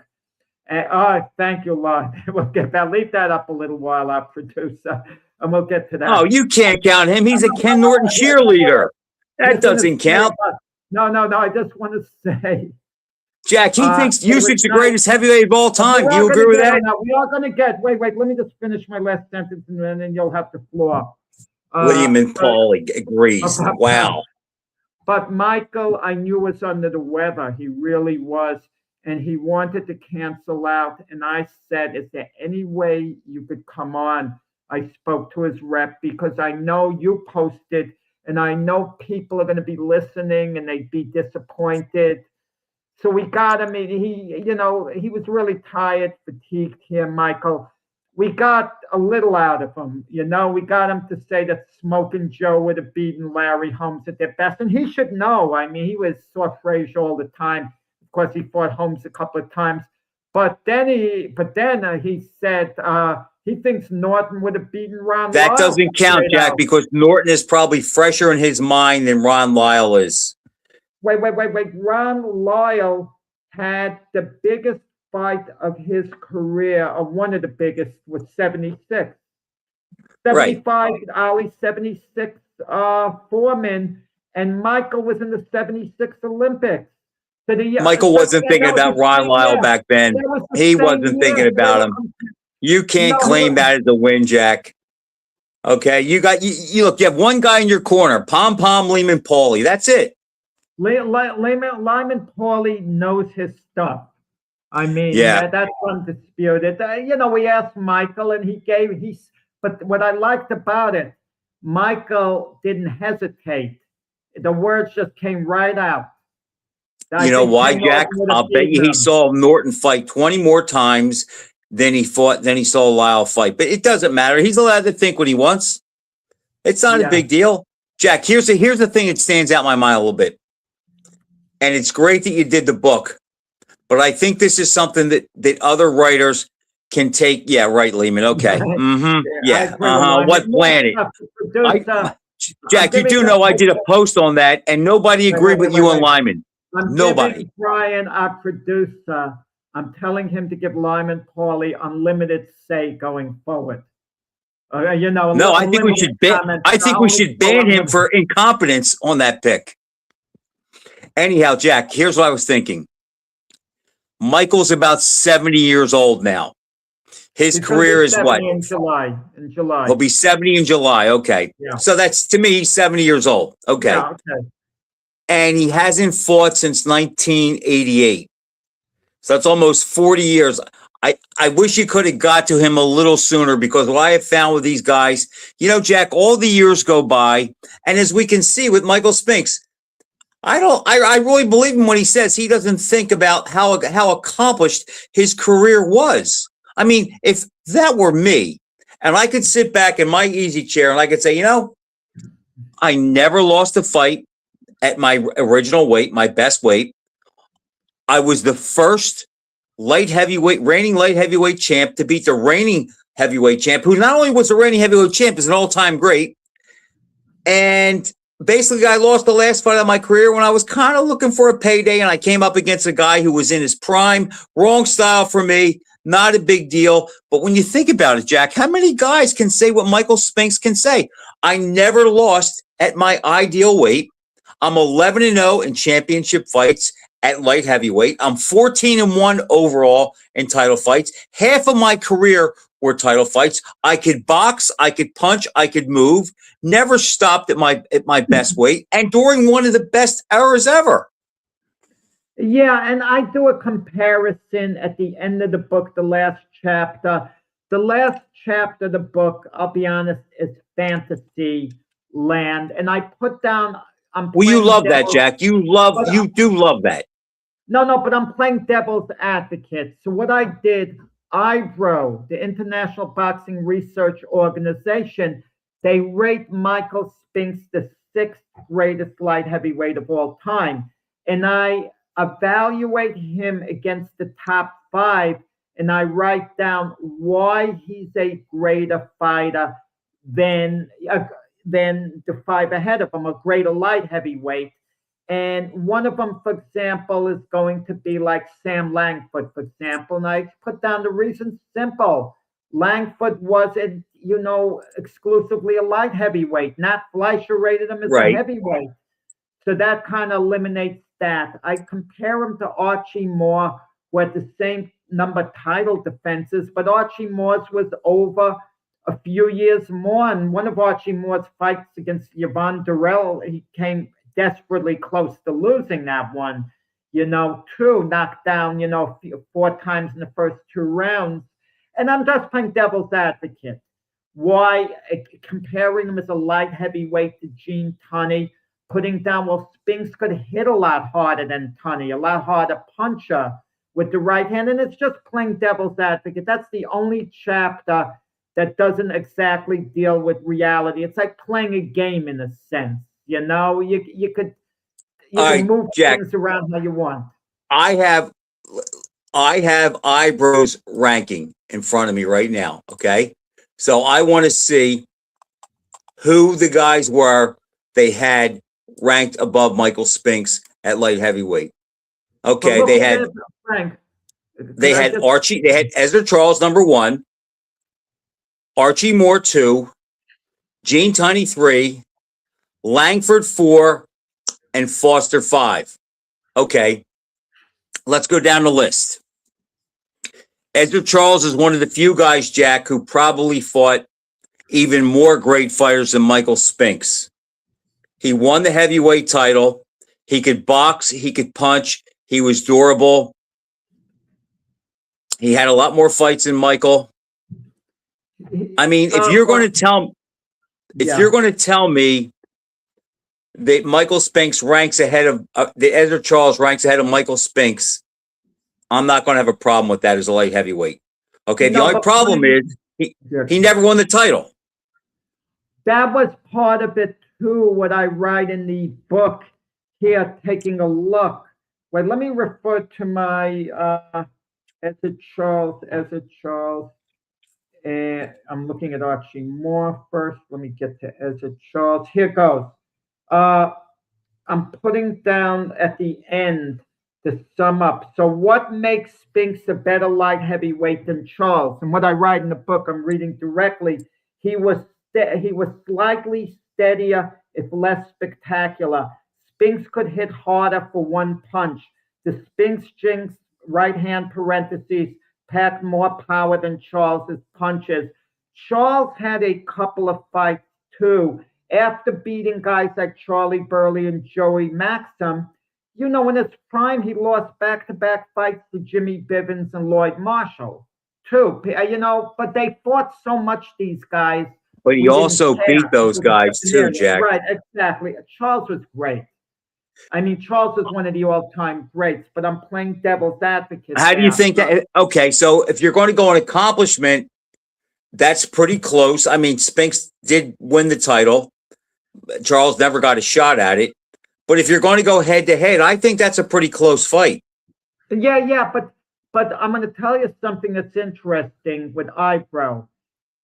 [SPEAKER 3] Thank you, Lord. We'll get that. Leave that up a little while, our producer, and we'll get to that.
[SPEAKER 2] Oh, you can't count him. He's a Ken Norton cheerleader. That doesn't count.
[SPEAKER 3] No. I just want to say,
[SPEAKER 2] Jack, he thinks Usyk's the greatest heavyweight of all time. Do you agree with that?
[SPEAKER 3] We are going to get. Wait. Let me just finish my last sentence, and then you'll have the floor.
[SPEAKER 2] William and Paulie agrees. Wow.
[SPEAKER 3] But Michael, I knew was under the weather. He really was. And he wanted to cancel out. And I said, is there any way you could come on? I spoke to his rep because I know you posted, and I know people are going to be listening and they'd be disappointed. So we got him. He was really tired, fatigued here, Michael. We got a little out of him. We got him to say that Smoking Joe would have beaten Larry Holmes at their best. And he should know. I mean, he was soft Frazier all the time. Of course, he fought Holmes a couple of times. But then he said he thinks Norton would have beaten Ron Lyle.
[SPEAKER 2] That doesn't count, Jack, because Norton is probably fresher in his mind than Ron Lyle is.
[SPEAKER 3] Wait. Ron Lyle had the biggest fight of his career, or one of the biggest, was 76. 75, right. Ali, 76, Foreman, and Michael was in the 76 Olympics. So
[SPEAKER 2] Michael wasn't thinking about Ron Lyle back then. He wasn't thinking about him. You can't claim that as a win, Jack. Okay, you look, you have one guy in your corner, Pom Lehman Paulie. That's it.
[SPEAKER 3] Lyman Paulie knows his stuff. I mean, that's undisputed. We asked Michael, and but what I liked about it, Michael didn't hesitate. The words just came right out.
[SPEAKER 2] You know why, Jack? I'll bet you he saw Norton fight 20 more times than he saw Lyle fight. But it doesn't matter. He's allowed to think what he wants. It's not a big deal. Jack, here's the thing that stands out in my mind a little bit. And it's great that you did the book. But I think this is something that other writers can take. Yeah, right, Lehman. Okay. Mm-hmm. Yeah. What planet? Jack, you do know I did a post on that, and nobody agreed with you on Lyman. Nobody.
[SPEAKER 3] Brian, our producer, I'm telling him to give Lyman Paulie unlimited say going forward.
[SPEAKER 2] No, I think we should ban him for incompetence on that pick. Anyhow, Jack, here's what I was thinking. Michael's about 70 years old now. His career is what?
[SPEAKER 3] In July.
[SPEAKER 2] He'll be 70 in July. Okay. Yeah. So that's, to me, 70 years old. Okay.
[SPEAKER 3] Yeah, okay.
[SPEAKER 2] And he hasn't fought since 1988. So that's almost 40 years. I wish you could have got to him a little sooner, because what I have found with these guys, Jack, all the years go by. And as we can see with Michael Spinx, I really believe him when he says he doesn't think about how accomplished his career was. I mean, if that were me, and I could sit back in my easy chair and I could say, I never lost a fight at my original weight, my best weight. I was the first reigning light heavyweight champ to beat the reigning heavyweight champ, who not only was the reigning heavyweight champ, is an all-time great. And basically, I lost the last fight of my career when I was kind of looking for a payday, and I came up against a guy who was in his prime. Wrong style for me. not a big deal. But when you think about it, Jack, how many guys can say what Michael Spinks can say? I never lost at my ideal weight. I'm 11-0 in championship fights at light heavyweight. I'm 14-1 overall in title fights. Half of my career were title fights. I could box, I could punch, I could move. Never stopped at my best weight, and during one of the best eras ever.
[SPEAKER 3] Yeah, and I do a comparison at the end of the book, the last chapter. The last chapter of the book, I'll be honest, is fantasy land. And I put down, I'm
[SPEAKER 2] Well, you
[SPEAKER 3] playing
[SPEAKER 2] love that,
[SPEAKER 3] devil's-
[SPEAKER 2] Jack. You do love that.
[SPEAKER 3] No, but I'm playing devil's advocate. So what I did, IBRO, the International Boxing Research Organization, they rate Michael Spinks the sixth greatest light heavyweight of all time. And I evaluate him against the top five, and I write down why he's a greater fighter than the five ahead of him, a greater light heavyweight. And one of them, for example, is going to be like Sam Langford, for example. And I put down the reason simple. Langford wasn't, exclusively a light heavyweight. Nat Fleischer rated him as a heavyweight. So that kind of eliminates that. I compare him to Archie Moore, who had the same number title defenses, but Archie Moore's was over a few years more. And one of Archie Moore's fights against Yvonne Durrell, he came desperately close to losing that one, two knocked down, 4 times in the first 2 rounds. And I'm just playing devil's advocate. Why comparing him as a light heavyweight to Gene Tunney, putting down, well, Spinks could hit a lot harder than Tunney, a lot harder puncher with the right hand. And it's just playing devil's advocate. That's the only chapter that doesn't exactly deal with reality. It's like playing a game in a sense. You could move
[SPEAKER 2] Jack,
[SPEAKER 3] things around how you want.
[SPEAKER 2] I have IBRO's ranking in front of me right now. Okay. So I want to see who the guys were they had ranked above Michael Spinks at light heavyweight. Okay. They had Archie, they had Ezra Charles, number 1, Archie Moore 2, Gene Tunney 3, Langford 4, and Foster 5. Okay, let's go down the list. Ezra Charles is one of the few guys, Jack, who probably fought even more great fighters than Michael Spinks. He won the heavyweight title. He could box. He could punch. He was durable. He had a lot more fights than Michael. I mean, if you're going to tell me that Michael Spinks ranks ahead of that Ezra Charles ranks ahead of Michael Spinks, I'm not going to have a problem with that as a light heavyweight. Okay, the only problem is he never won the title.
[SPEAKER 3] That was part of it too. What I write in the book here, taking a look. Wait, let me refer to my Ezra Charles. I'm looking at Archie Moore first. Let me get to Ezra Charles. Here goes. I'm putting down at the end to sum up. So what makes Spinks a better light heavyweight than Charles? And what I write in the book, I'm reading directly. He was slightly steadier, if less spectacular. Spinks could hit harder for one punch. The Spinks Jinx right hand parentheses packed more power than Charles's punches. Charles had a couple of fights too. After beating guys like Charlie Burley and Joey Maxim, in his prime, he lost back-to-back fights to Jimmy Bivens and Lloyd Marshall, too. But they fought so much, these guys.
[SPEAKER 2] But he also beat those guys, too, Jack.
[SPEAKER 3] Right, exactly. Charles was great. I mean, Charles is one of the all-time greats, but I'm playing devil's advocate.
[SPEAKER 2] How do you think that? Okay, so if you're going to go on accomplishment, that's pretty close. I mean, Spinks did win the title. Charles never got a shot at it. But if you're going to go head to head, I think that's a pretty close fight.
[SPEAKER 3] Yeah, but I'm going to tell you something that's interesting with IBRO.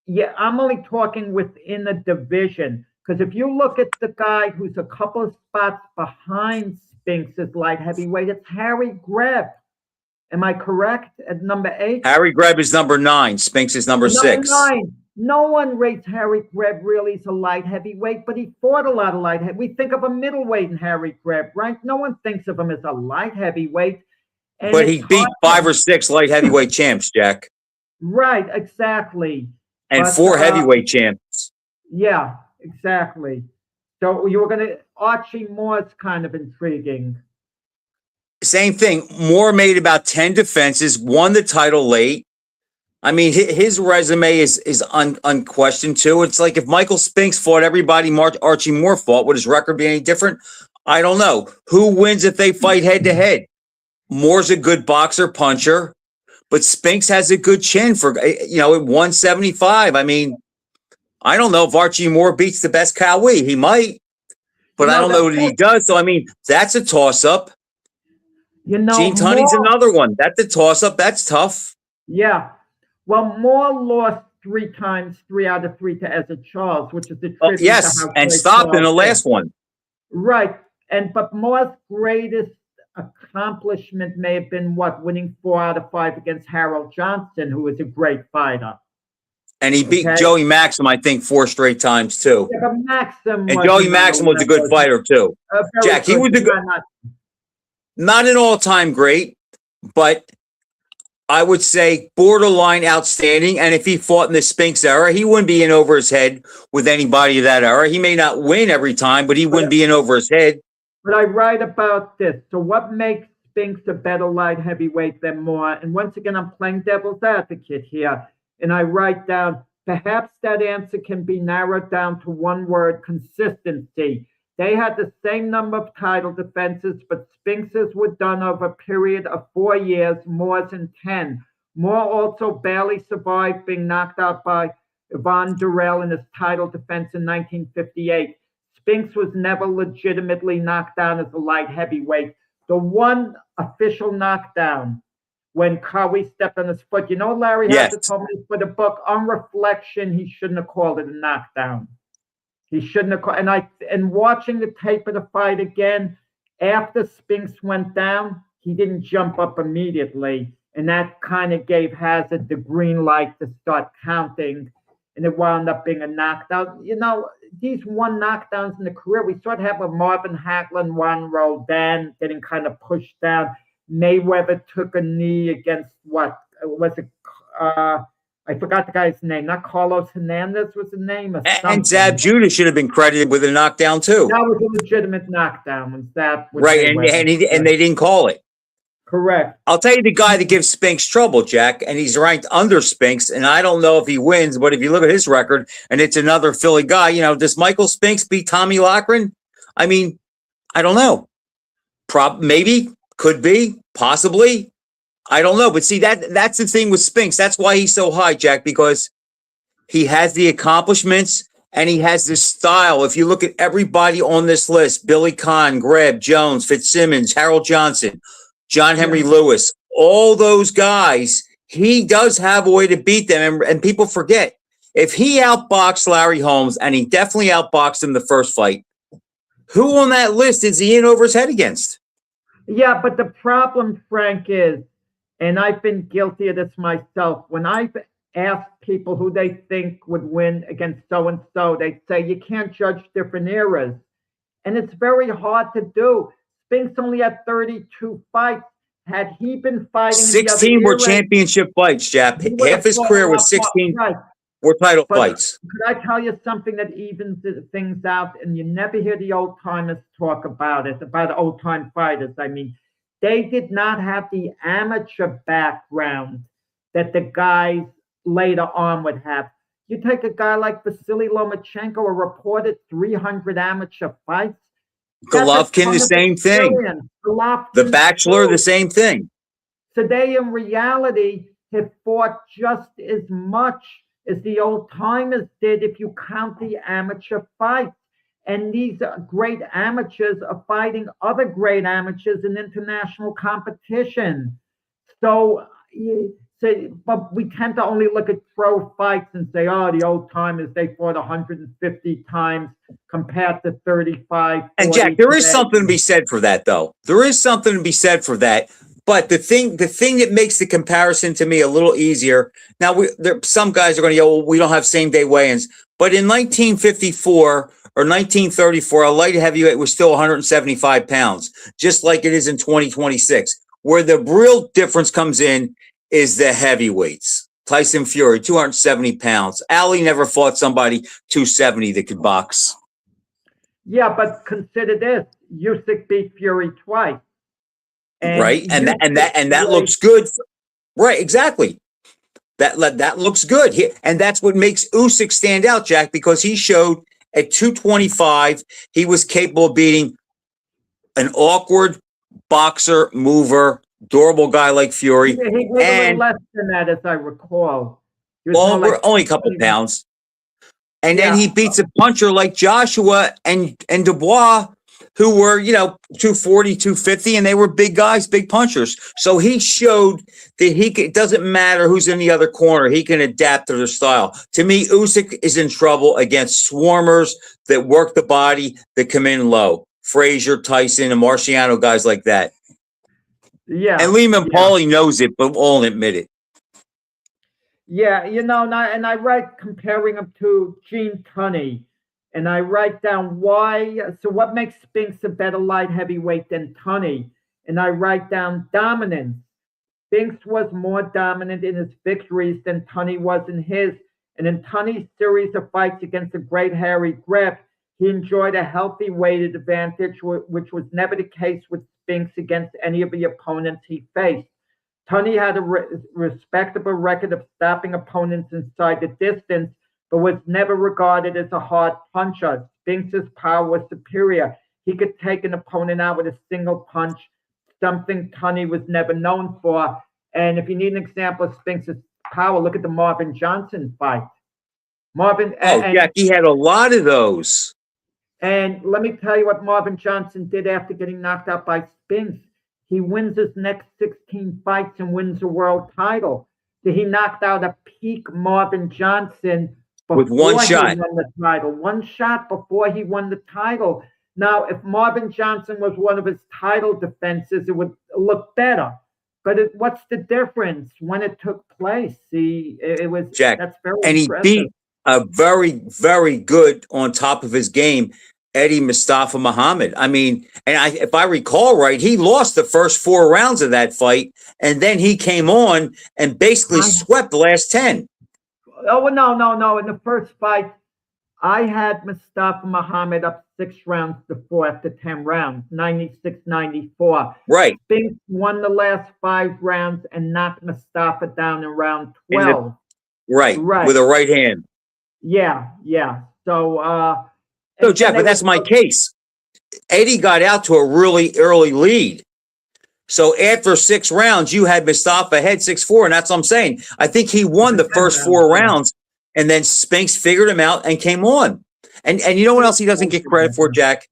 [SPEAKER 3] Yeah, I'm only talking within the division, because if you look at the guy who's a couple of spots behind Spinks as light heavyweight, it's Harry Greb. Am I correct? At number 8?
[SPEAKER 2] Harry Greb is number 9. Spinx is number 6.
[SPEAKER 3] 9. No one rates Harry Greb really as a light heavyweight, but he fought a lot of light heavyweight. We think of a middleweight in Harry Greb, right? No one thinks of him as a light heavyweight.
[SPEAKER 2] But he beat 5 or 6 light heavyweight champs, Jack.
[SPEAKER 3] Right, exactly.
[SPEAKER 2] And 4 heavyweight champs.
[SPEAKER 3] Yeah, exactly. So you were going to, Archie Moore's kind of intriguing.
[SPEAKER 2] Same thing. Moore made about 10 defenses, won the title late. I mean, his resume is unquestioned too. It's like if Michael Spinks fought everybody Archie Moore fought, would his record be any different? I don't know. Who wins if they fight head to head? Moore's a good boxer, puncher, but Spinks has a good chin for, at 175. I mean, I don't know if Archie Moore beats the best Cowie. He might, but I don't know that he does. So, I mean, that's a toss-up. Gene Tunney's another one. That's a toss-up. That's tough.
[SPEAKER 3] Yeah. Well, Moore lost 3 times, 3 out of 3 to Ezra Charles, which is the tribute
[SPEAKER 2] yes, and stopped in the last one.
[SPEAKER 3] Right. But Moore's greatest accomplishment may have been winning 4 out of 5 against Harold Johnson, who was a great fighter.
[SPEAKER 2] And he beat Joey Maxim, I think, 4 straight times too.
[SPEAKER 3] Yeah, but Maxim
[SPEAKER 2] and Joey Maxim was a good fighter too. Jack, he was a good, not an all-time great, but I would say borderline outstanding. And if he fought in the Spinx era, he wouldn't be in over his head with anybody of that era. He may not win every time, but he wouldn't be in over his head.
[SPEAKER 3] But I write about this. So what makes Spinx a better light heavyweight than Moore? And once again, I'm playing devil's advocate here. And I write down, perhaps that answer can be narrowed down to one word: consistency. They had the same number of title defenses, but Spinx's were done over a period of 4 years, Moore's in 10. Moore also barely survived being knocked out by Yvonne Durrell in his title defense in 1958. Spinx was never legitimately knocked down as a light heavyweight. The one official knockdown when Cowie stepped on his foot, Larry Hazzard told me for the book, on reflection, he shouldn't have called it a knockdown. He shouldn't have called, and watching the tape of the fight again, after Spinx went down, he didn't jump up immediately. And that kind of gave Hazzard the green light to start counting. And it wound up being a knockdown. These one knockdowns in the career, we sort of have a Marvin Hagler, Juan Roldan getting kind of pushed down. Mayweather took a knee against I forgot the guy's name. Not Carlos Hernandez was the name.
[SPEAKER 2] And Zab Judah should have been credited with a knockdown too.
[SPEAKER 3] That was a legitimate knockdown. Was that
[SPEAKER 2] right? And they didn't call it.
[SPEAKER 3] Correct.
[SPEAKER 2] I'll tell you the guy that gives Spinx trouble, Jack, and he's ranked under Spinx, and I don't know if he wins, but if you look at his record, and it's another Philly guy, does Michael Spinx beat Tommy Loughran? I mean, I don't know. Maybe, could be, possibly. I don't know, but see, that's the thing with Spinx. That's why he's so high, Jack, because he has the accomplishments and he has this style. If you look at everybody on this list, Billy Conn, Greb, Jones, Fitzsimmons, Harold Johnson, John Henry Lewis, all those guys, he does have a way to beat them. And people forget, if he outboxed Larry Holmes, and he definitely outboxed him the first fight, who on that list is he in over his head against?
[SPEAKER 3] Yeah, but the problem, Frank, is, and I've been guilty of this myself, when I've asked people who they think would win against so-and-so, they say you can't judge different eras. And it's very hard to do. Spinx only had 32 fights. Had he been fighting
[SPEAKER 2] 16 were championship fights, Jack. Half his career was 16 were title fights.
[SPEAKER 3] Could I tell you something that evens things out? And you never hear the old timers talk about it, about old time fighters. I mean, they did not have the amateur background that the guys later on would have. You take a guy like Vasily Lomachenko, who reported 300 amateur fights.
[SPEAKER 2] Golovkin, the same thing. The Bachelor, the same thing.
[SPEAKER 3] So they, in reality, have fought just as much as the old timers did if you count the amateur fights. And these great amateurs are fighting other great amateurs in international competition. But we tend to only look at pro fights and say, oh, the old timers, they fought 150 times compared to 35.
[SPEAKER 2] And Jack, there is something to be said for that, though. There is something to be said for that. But the thing that makes the comparison to me a little easier. Now, some guys are going to go, well, we don't have same day weigh-ins. But in 1954 or 1934, a light heavyweight was still 175 pounds, just like it is in 2026. Where the real difference comes in is the heavyweights. Tyson Fury, 270 pounds. Ali never fought somebody 270 that could box.
[SPEAKER 3] Yeah, but consider this: Usyk beat Fury twice.
[SPEAKER 2] Right, and that looks good. Right, exactly. That looks good, and that's what makes Usyk stand out, Jack, because he showed at 225 he was capable of beating an awkward boxer, mover, durable guy like Fury.
[SPEAKER 3] He was a little less than that, as I recall.
[SPEAKER 2] Well, we're only a couple pounds. And then he beats a puncher like Joshua and Dubois, who were, 240, 250, and they were big guys, big punchers. So he showed that it doesn't matter who's in the other corner. He can adapt to their style. To me, Usyk is in trouble against swarmers that work the body, that come in low. Frazier, Tyson, and Marciano, guys like that.
[SPEAKER 3] Yeah.
[SPEAKER 2] And Lehman Paulie knows it, but won't admit it.
[SPEAKER 3] Yeah, and I write comparing him to Gene Tunney, and I write down what makes Spinx a better light heavyweight than Tunney, and I write down dominance. Spinx was more dominant in his victories than Tunney was in his, and in Tunney's series of fights against the great Harry Grip, he enjoyed a healthy weighted advantage, which was never the case with Spinx against any of the opponents he faced. Tunney had a respectable record of stopping opponents inside the distance, but was never regarded as a hard puncher. Spinx's power was superior. He could take an opponent out with a single punch, something Tunney was never known for. And if you need an example of Spinx's power, look at the Marvin Johnson fight.
[SPEAKER 2] Jack, he had a lot of those.
[SPEAKER 3] And let me tell you what Marvin Johnson did after getting knocked out by Spinx. He wins his next 16 fights and wins a world title. So he knocked out a peak Marvin Johnson
[SPEAKER 2] with one shot.
[SPEAKER 3] He won the title. One shot before he won the title. Now, if Marvin Johnson was one of his title defenses, it would look better. But what's the difference when it took place? See, it was
[SPEAKER 2] Jack,
[SPEAKER 3] that's very
[SPEAKER 2] and
[SPEAKER 3] impressive.
[SPEAKER 2] He beat a very, very good on top of his game Eddie Mustafa Muhammad. I mean, if I recall right, he lost the first 4 rounds of that fight, and then he came on and basically swept the last 10.
[SPEAKER 3] Oh, no. In the first fight, I had Mustafa Muhammad up 6 rounds to 4 after 10 rounds, 96-94.
[SPEAKER 2] Right.
[SPEAKER 3] Spinx won the last 5 rounds and knocked Mustafa down in round 12.
[SPEAKER 2] Right. With a right hand.
[SPEAKER 3] Yeah.
[SPEAKER 2] So, Jeff, but that's my case. Eddie got out to a really early lead. So after 6 rounds, you had Mustafa ahead 6-4, and that's what I'm saying. I think he won the first 4 rounds, and then Spinx figured him out and came on. And you know what else he doesn't get credit for, Jack?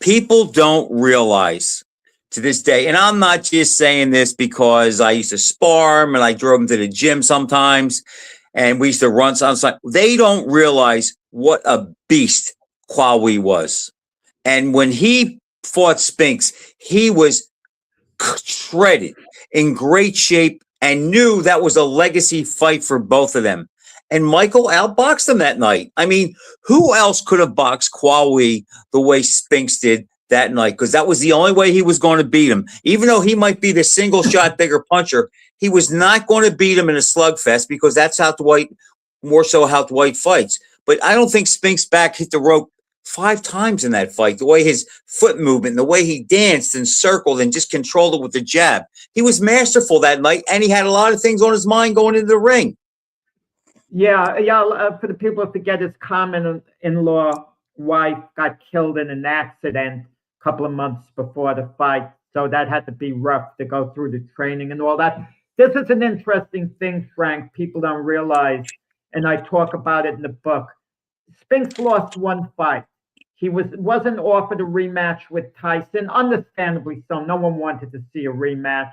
[SPEAKER 2] People don't realize to this day, and I'm not just saying this because I used to spar him and I drove him to the gym sometimes, and we used to run sometimes. They don't realize what a beast Kwawi was. And when he fought Spinx, he was shredded, in great shape, and knew that was a legacy fight for both of them. And Michael outboxed him that night. I mean, who else could have boxed Kwawi the way Spinx did that night? Because that was the only way he was going to beat him. Even though he might be the single shot bigger puncher, he was not going to beat him in a slugfest, because that's how Dwight fights. But I don't think Spinx back hit the rope 5 times in that fight. The way his foot movement, the way he danced and circled and just controlled it with the jab. He was masterful that night, and he had a lot of things on his mind going into the ring.
[SPEAKER 3] Yeah. For the people who forget, his common-in-law wife got killed in an accident a couple of months before the fight. So that had to be rough to go through the training and all that. This is an interesting thing, Frank. People don't realize, and I talk about it in the book. Spinx lost 1 fight. He wasn't offered a rematch with Tyson, understandably so. No one wanted to see a rematch.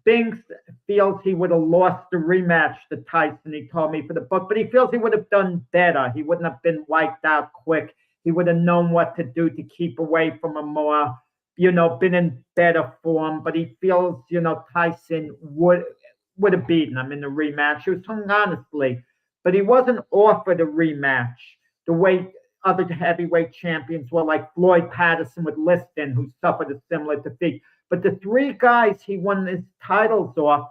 [SPEAKER 3] Spinx feels he would have lost the rematch to Tyson, he told me for the book, but he feels he would have done better. He wouldn't have been wiped out quick. He would have known what to do to keep away from a more been in better form, but he feels, Tyson would have beaten him in the rematch. He was talking honestly, but he wasn't offered a rematch the way other heavyweight champions were, like Floyd Patterson with Liston, who suffered a similar defeat. But the three guys he won his titles off,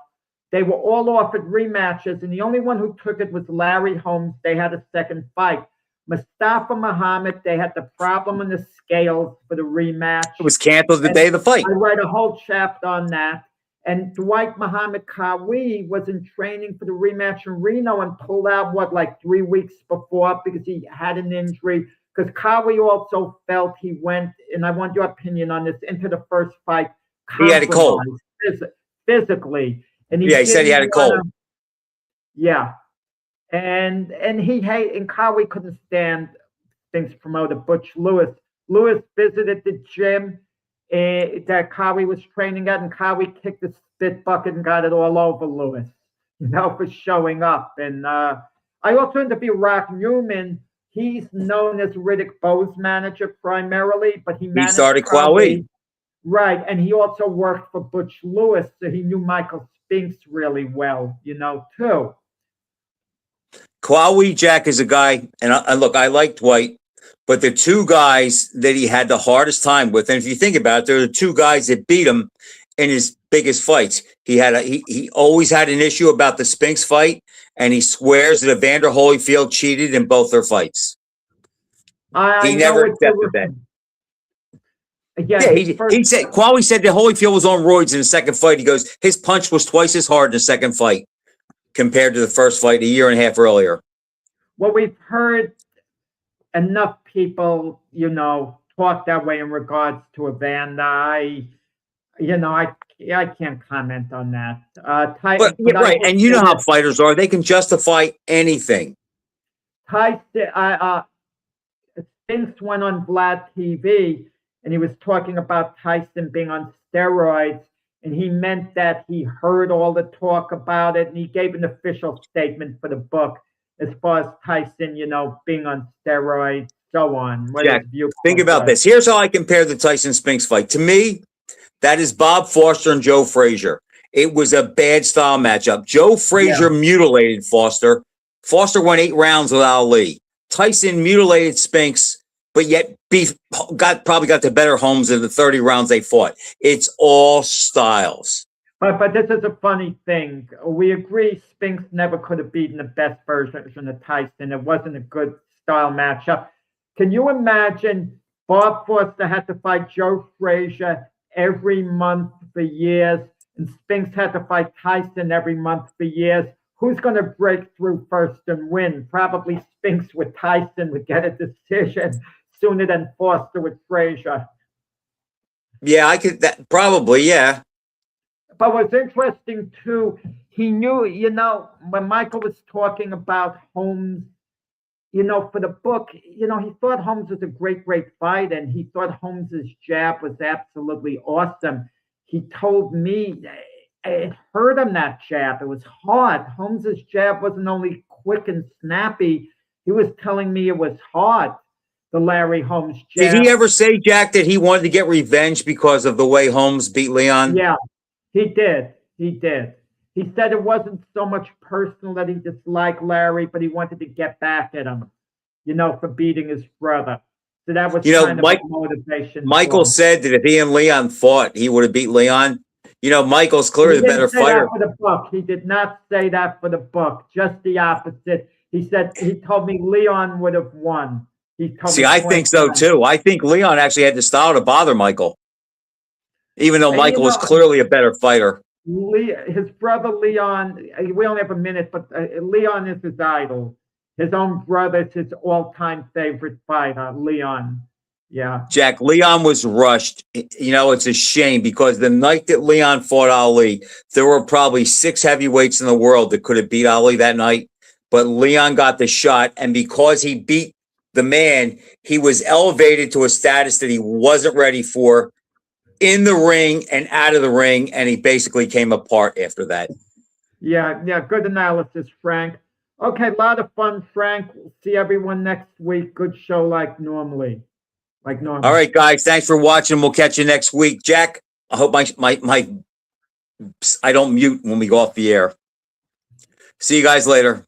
[SPEAKER 3] they were all offered rematches, and the only one who took it was Larry Holmes. They had a second fight. Mustafa Muhammad, they had the problem in the scales for the rematch.
[SPEAKER 2] It was canceled the day of the fight.
[SPEAKER 3] I write a whole chapter on that. And Dwight Muhammad Qawi was in training for the rematch in Reno and pulled out, like 3 weeks before because he had an injury. Because Qawi also felt he went, and I want your opinion on this, into the first fight.
[SPEAKER 2] He had a cold.
[SPEAKER 3] Physically. And
[SPEAKER 2] he said he had a cold.
[SPEAKER 3] Yeah. And Qawi couldn't stand Spinx promoter Butch Lewis. Lewis visited the gym that Qawi was training at, and Qawi kicked the spit bucket and got it all over Lewis, for showing up. And I also interviewed Rock Newman. He's known as Riddick Bowe's manager primarily, but he
[SPEAKER 2] started Qawi.
[SPEAKER 3] Right, and he also worked for Butch Lewis, so he knew Michael Spinx really well, too.
[SPEAKER 2] Qawi, Jack, is a guy, and look, I like Dwight, but the two guys that he had the hardest time with, and if you think about it, they're the two guys that beat him in his biggest fights. He always had an issue about the Spinx fight, and he swears that Evander Holyfield cheated in both their fights. He never accepted that.
[SPEAKER 3] Yeah,
[SPEAKER 2] he said Qawi said that Holyfield was on roids in the second fight. He goes, his punch was twice as hard in the second fight compared to the first fight a year and a half earlier.
[SPEAKER 3] Well, we've heard enough people, talk that way in regards to Evander. I can't comment on that.
[SPEAKER 2] Right, and you know how fighters are; they can justify anything.
[SPEAKER 3] Tyson, Spinx went on Vlad TV, and he was talking about Tyson being on steroids, and he meant that he heard all the talk about it, and he gave an official statement for the book as far as Tyson, being on steroids, so on.
[SPEAKER 2] Jack, think about this. Here's how I compare the Tyson Spinx fight. To me, that is Bob Foster and Joe Frazier. It was a bad style matchup. Joe Frazier mutilated Foster. Foster went 8 rounds with Ali. Tyson mutilated Spinx, but yet probably got the better Holmes in the 30 rounds they fought. It's all styles.
[SPEAKER 3] But this is a funny thing. We agree Spinx never could have beaten the best version of Tyson. It wasn't a good style matchup. Can you imagine Bob Foster had to fight Joe Frazier every month for years, and Spinx had to fight Tyson every month for years? Who's going to break through first and win? Probably Spinx with Tyson would get a decision sooner than Foster with Frazier.
[SPEAKER 2] Yeah, probably, yeah.
[SPEAKER 3] But what's interesting, too, he knew, when Michael was talking about Holmes, for the book, he thought Holmes was a great, great fighter, and he thought Holmes's jab was absolutely awesome. He told me it hurt him, that jab. It was hard. Holmes's jab wasn't only quick and snappy. He was telling me it was hard, the Larry Holmes jab.
[SPEAKER 2] Did he ever say, Jack, that he wanted to get revenge because of the way Holmes beat Leon?
[SPEAKER 3] Yeah. He did. He said it wasn't so much personal that he disliked Larry, but he wanted to get back at him, for beating his brother. So that was kind of a motivation.
[SPEAKER 2] Michael said that if he and Leon fought, he would have beat Leon. Michael's clearly the better fighter.
[SPEAKER 3] For the book. He did not say that for the book. Just the opposite. He told me Leon would have won.
[SPEAKER 2] I think so too. I think Leon actually had the style to bother Michael. Even though Michael was clearly a better fighter.
[SPEAKER 3] His brother Leon, we only have a minute, but Leon is his idol. His own brother is his all-time favorite fighter, Leon. Yeah.
[SPEAKER 2] Jack, Leon was rushed. It's a shame because the night that Leon fought Ali, there were probably 6 heavyweights in the world that could have beat Ali that night. But Leon got the shot, and because he beat the man, he was elevated to a status that he wasn't ready for. In the ring and out of the ring, and he basically came apart after that.
[SPEAKER 3] Yeah, good analysis, Frank. Okay, a lot of fun, Frank. We'll see everyone next week. Good show like normally. like normal.
[SPEAKER 2] All right, guys. Thanks for watching. We'll catch you next week. Jack, I hope I don't mute when we go off the air. See you guys later.